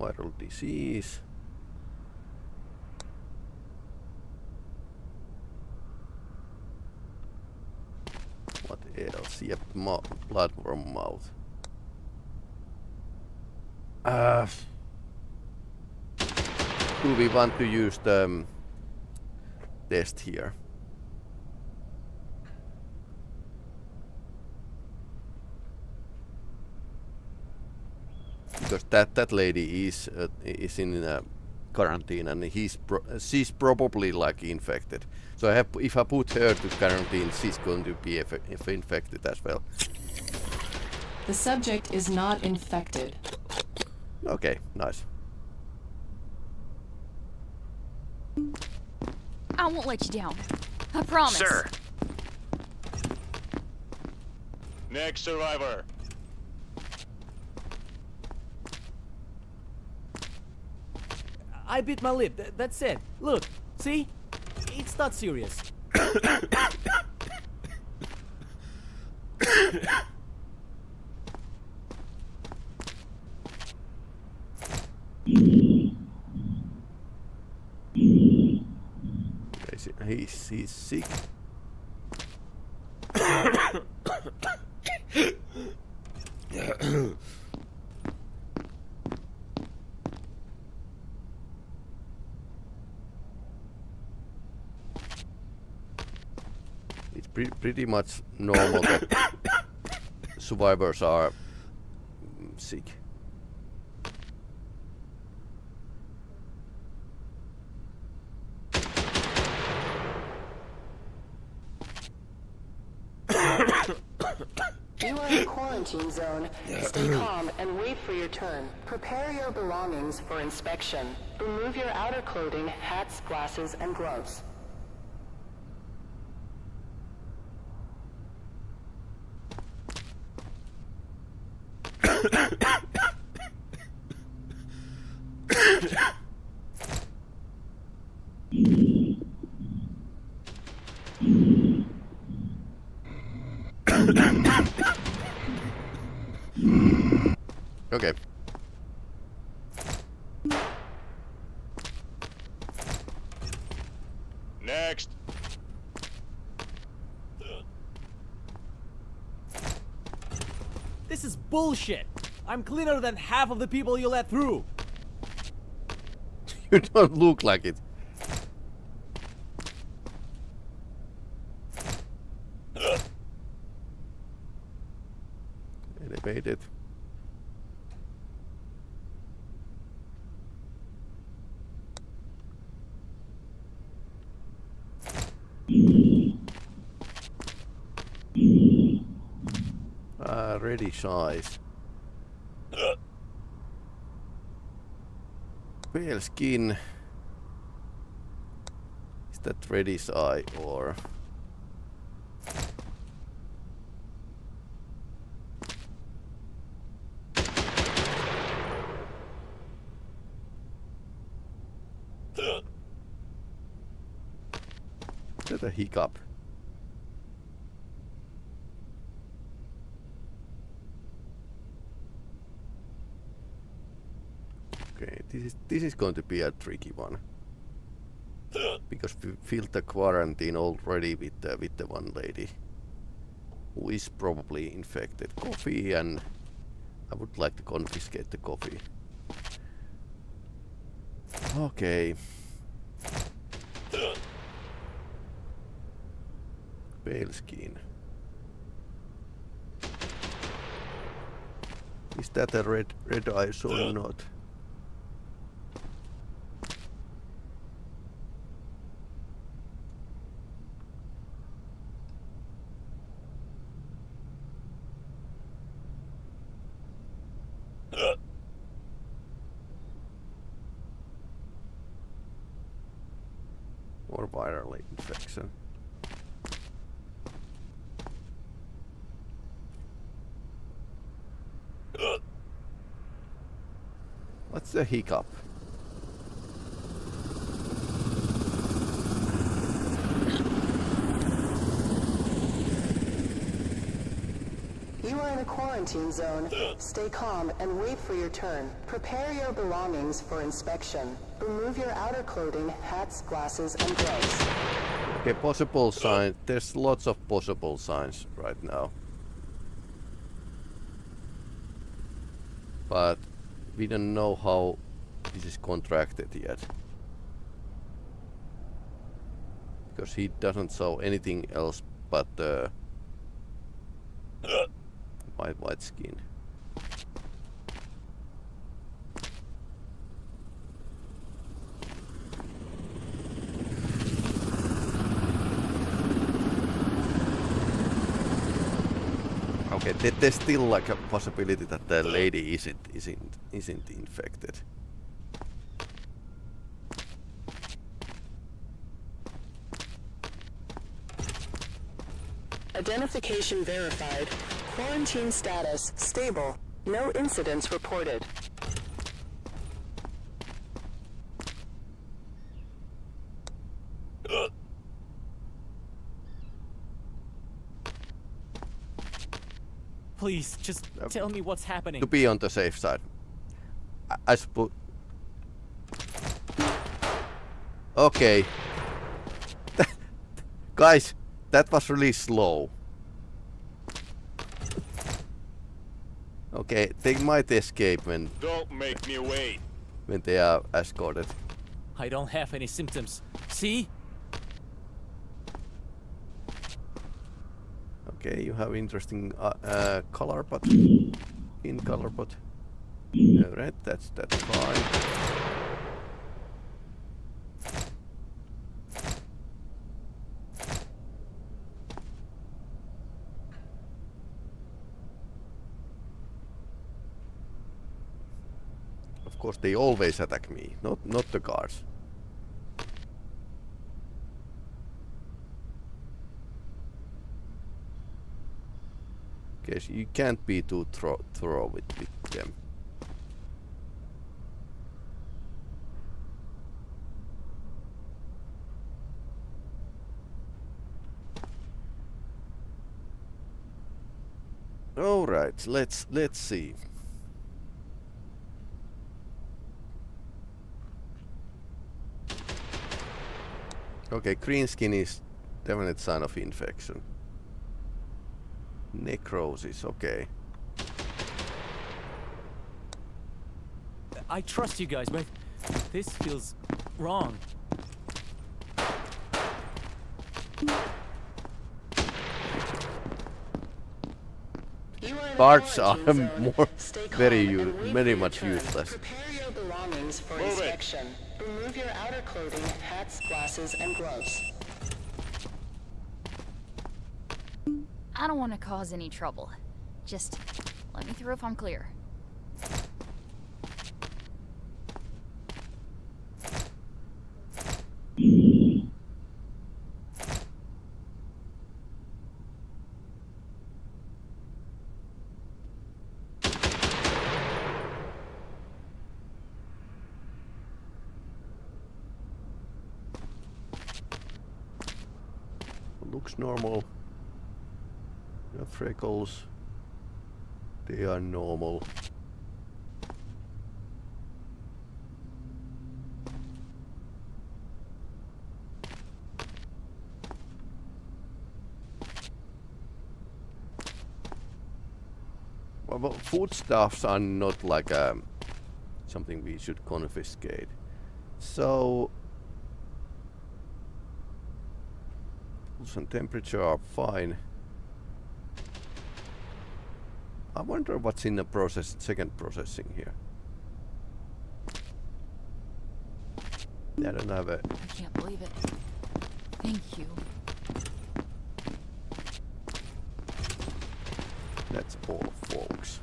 Viral disease. What else? Yep, bloodworm mouth. Do we want to use the test here? Because that lady is in quarantine and she's probably like infected. So if I put her to quarantine, she's going to be infected as well. The subject is not infected. Okay, nice. I won't let you down. I promise. Sir, Next survivor. I bit my lip. That's it. Look, see? It's not serious. He's sick. It's pretty much normal that survivors are sick. You are in a quarantine zone. Stay calm and wait for your turn. Prepare your belongings for inspection. Remove your outer clothing, hats, glasses, and gloves. Okay. Next. This is bullshit. I'm cleaner than half of the people you let through. You don't look like it. Elevated. Ready size. Pale skin. Is that ready size or? Is that a hiccup? Okay, this is going to be a tricky one because we filled the quarantine already with the one lady who is probably infected. Coffee, and I would like to confiscate the coffee. Okay. Pale skin. Is that a red eyes or not? Or viral infection. What's the hiccup? You are in a quarantine zone. Stay calm and wait for your turn. Prepare your belongings for inspection. Remove your outer clothing, hats, glasses, and gloves. Okay, possible signs. There's lots of possible signs right now. But we don't know how this is contracted yet. Because he doesn't show anything else but the white skin. Okay, there's still like a possibility that the lady isn't infected. Identification verified. Quarantine status stable. No incidents reported. Please, just tell me what's happening. To be on the safe side. I suppose. Okay. Guys, that was really slow. Okay, they might escape when Don't make me wait. they are escorted. I don't have any symptoms. See? Okay, you have interesting color, but in color, but alright, that's fine. Of course, they always attack me, not the guards. Okay, so you can't be too thorough with them. All right, let's see. Okay, green skin is definite sign of infection. Necrosis, okay. I trust you guys, but this feels wrong. Guards are more very much useless. Prepare your belongings for Move it. inspection. Remove your outer clothing, hats, glasses, and gloves. I don't want to cause any trouble. Just let me through if I'm clear. Looks normal. The freckles, they are normal. Well, foodstuffs are not like something we should confiscate. So pulse and temperature are fine. I wonder what's in the second processing here. I don't have a... I can't believe it. Thank you. That's all, folks.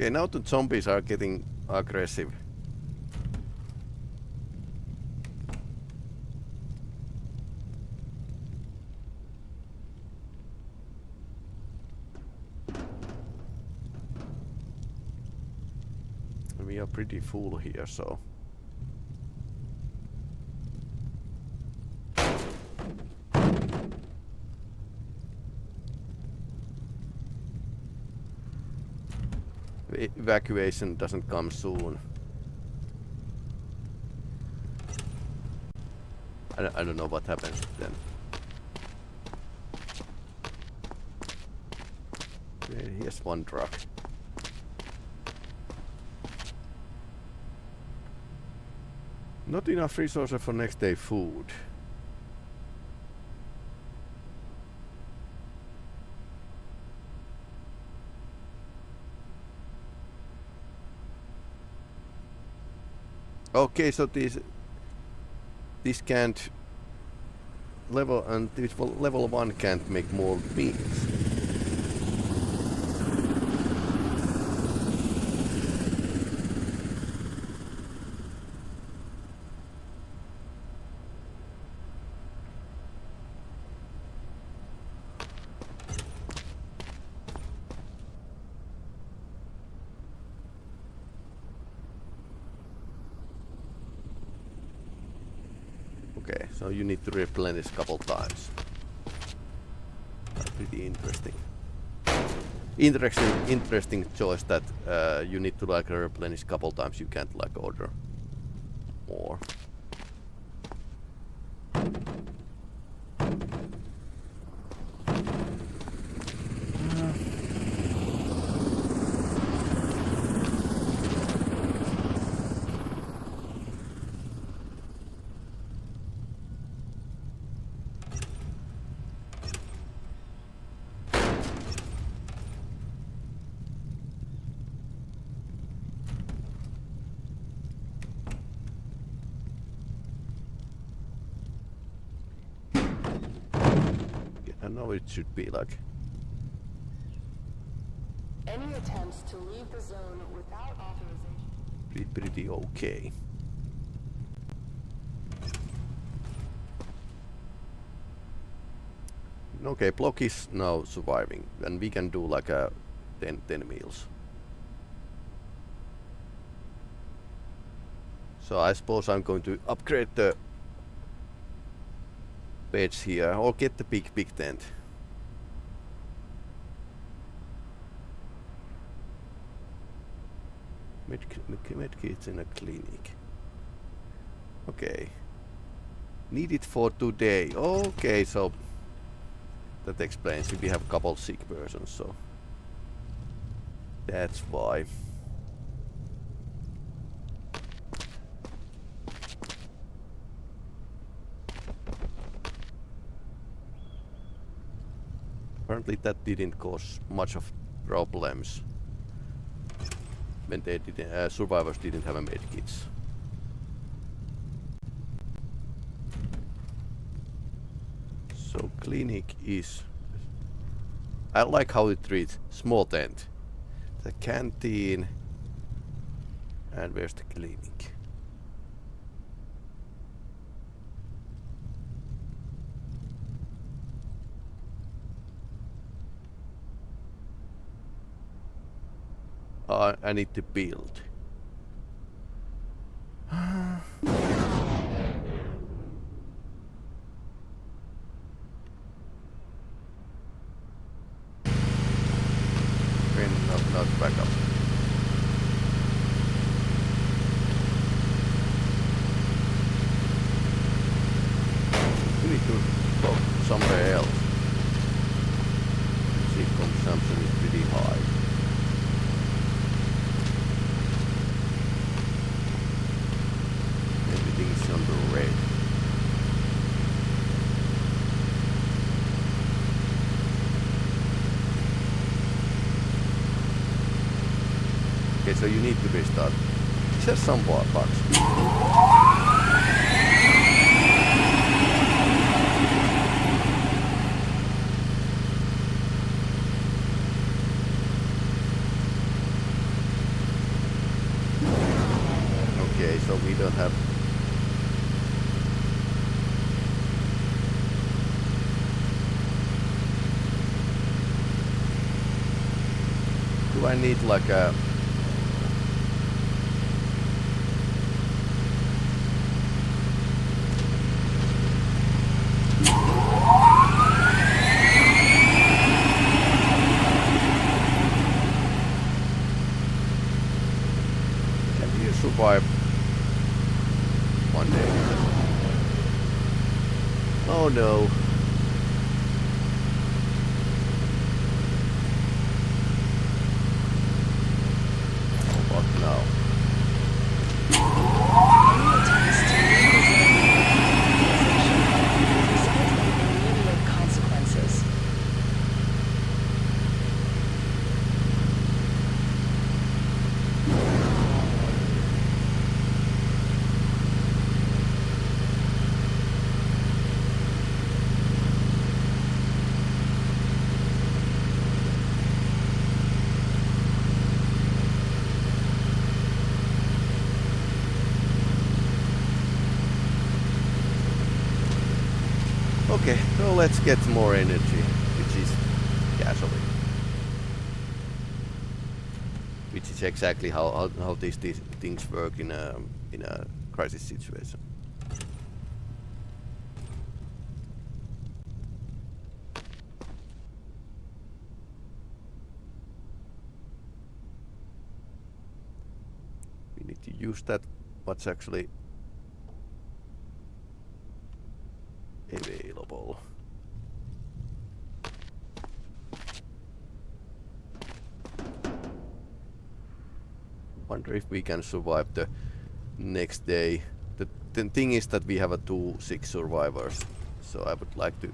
Okay, now the zombies are getting aggressive. We are pretty full here, so... Evacuation doesn't come soon. I don't know what happens then. Okay, here's one truck. Not enough resources for next day food. Okay, so this can't level, and this level 1 can't make more meals. Okay, so you need to replenish a couple times. That's pretty interesting. Interesting choice that you need to like replenish a couple times. You can't like order more. I know it should be like... Any attempts to leave the zone without authorization. Pretty okay. Okay, block is now surviving, and we can do like a 10 meals. So I suppose I'm going to upgrade the beds here, or get the big tent. Medkits in a clinic. Okay. Need it for today. Okay, so that explains if we have a couple sick persons, so that's why. Apparently that didn't cause much of problems when they didn't, survivors didn't have a medkits. So clinic is... I like how it treats small tent. The canteen, and where's the clinic? I need to build. Not back up. We need to go somewhere else. See, consumption is pretty high. Everything's on the red. Okay, so you need to restart. Is there some bugs? Okay, so we don't have... Do I need like a... Can you survive one day? Oh no. What now? Any attempts to leave the zone will result in immediate consequences. Okay, so let's get more energy, which is gasoline. Which is exactly how these things work in a crisis situation. We need to use that. What's actually available. Wonder if we can survive the next day. The thing is that we have a 2-6 survivors, so I would like to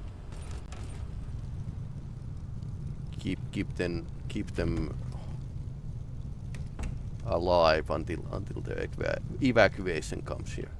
keep them alive until the evacuation comes here.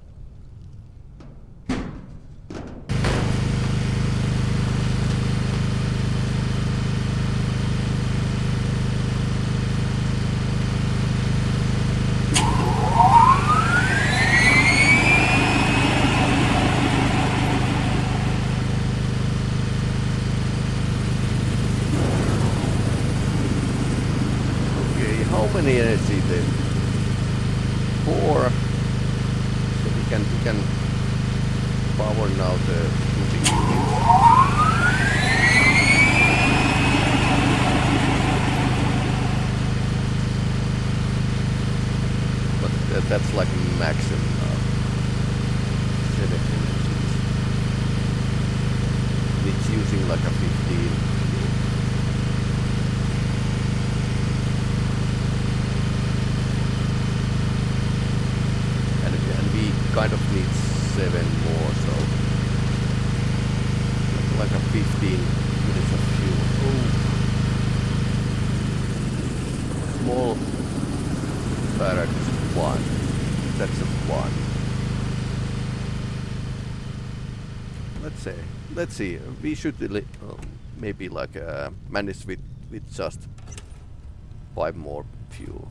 How many energy then? 4. So we can power now the 2 big units. But that's like maximum now. 7 energies. It's using like a 15. Kind of needs 7 more, so like a 15 minutes of fuel. Oh. Small barracks 1. That's a 1. Let's see. We should maybe like manage with just 5 more fuel.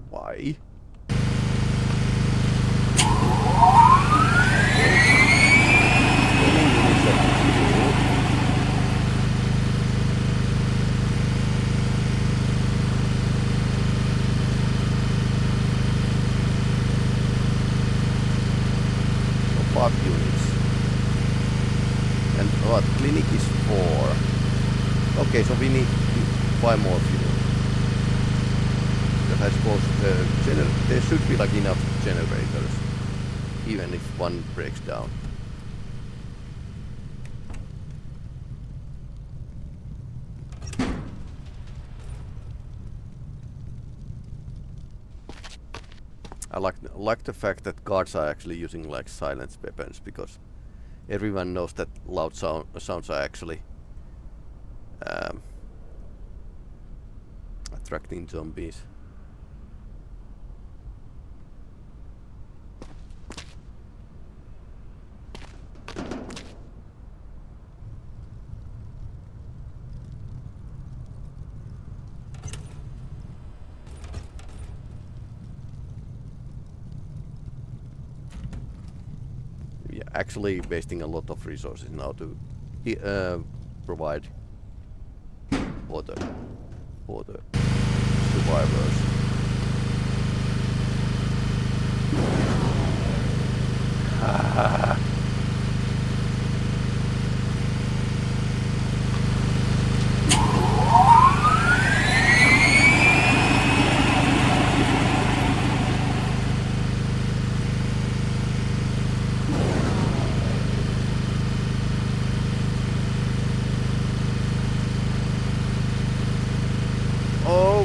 Why? Units. And what? Clinic is 4. Okay, so we need 5 more fuel. Because I suppose there should be like enough generators, even if one breaks down. I like the fact that guards are actually using like silence weapons, because everyone knows that loud sounds are actually attracting zombies. Yeah, actually wasting a lot of resources now to provide for the survivors.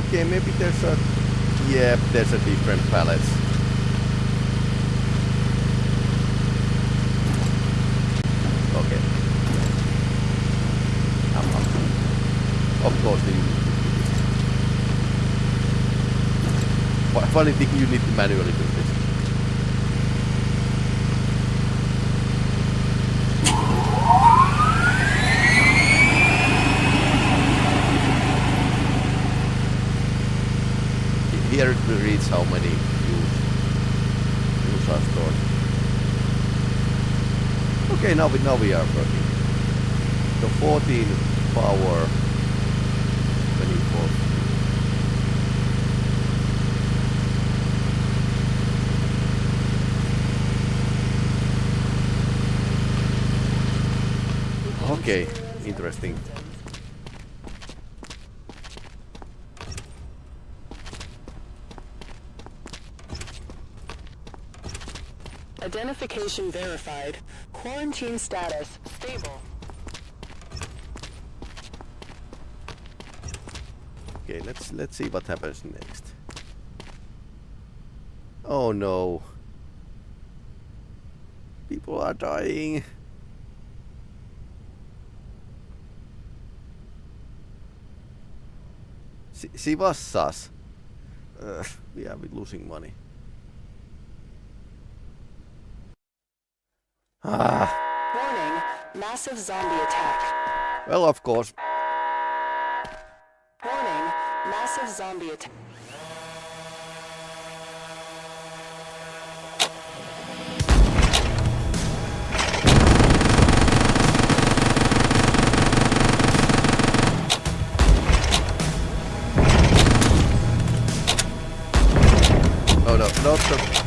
Okay, maybe there's a... Yeah, there's a different pallets. Okay. Of course, funny thing, you need to manually do this. Here it reads how many fuels are stored. Okay, now we are working. So 14 power, 24. Okay, interesting. Identification verified. Quarantine status stable. Okay, let's see what happens next. Oh no. People are dying. See what's sus. We are losing money. Warning, massive zombie attack. Well, of course. Warning, massive zombie attack. Oh no, not the...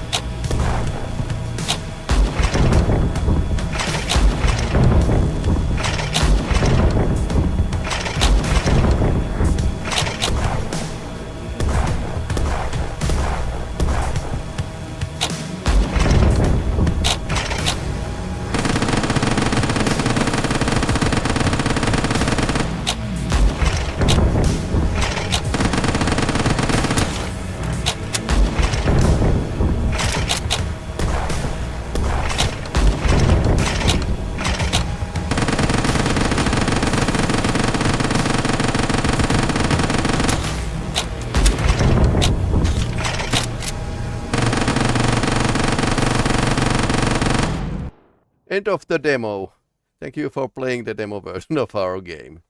End of the demo. Thank you for playing the demo version of our game.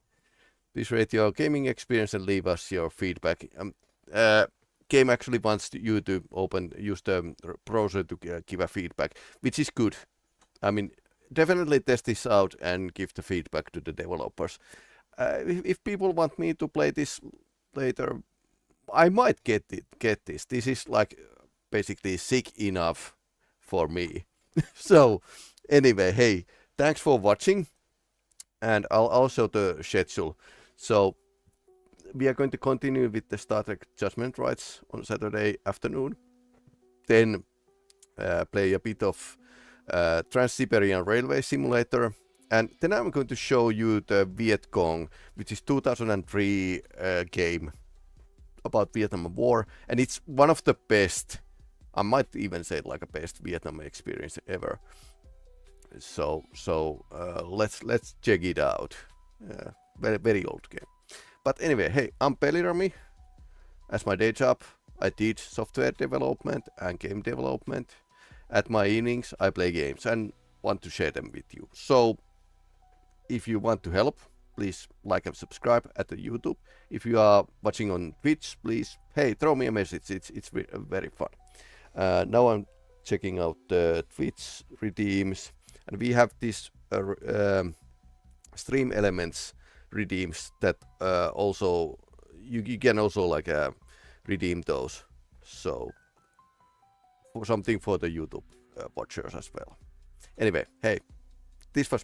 Please rate your gaming experience and leave us your feedback. Game actually wants you to use the browser to give a feedback, which is good. I mean, definitely test this out and give the feedback to the developers. If people want me to play this later, I might get this. This is like basically sick enough for me. So anyway, hey, thanks for watching, and I'll also the schedule. So we are going to continue with the Star Trek Judgment Rights on Saturday afternoon. Then play a bit of Trans-Siberian Railway Simulator. And then I'm going to show you the Viet Cong, which is 2003 game about Vietnam War. And it's one of the best, I might even say like a best Vietnam experience ever. So let's check it out. Very old game. But anyway, hey, I'm Peli-Rami. As my day job, I teach software development and game development. At my evenings, I play games and want to share them with you. So if you want to help, please like and subscribe at the YouTube. If you are watching on Twitch, please, hey, throw me a message. It's very fun. Now I'm checking out the Twitch redeems, and we have this stream elements redeems that also you can also like redeem those. So for something for the YouTube watchers as well. Anyway, hey, this was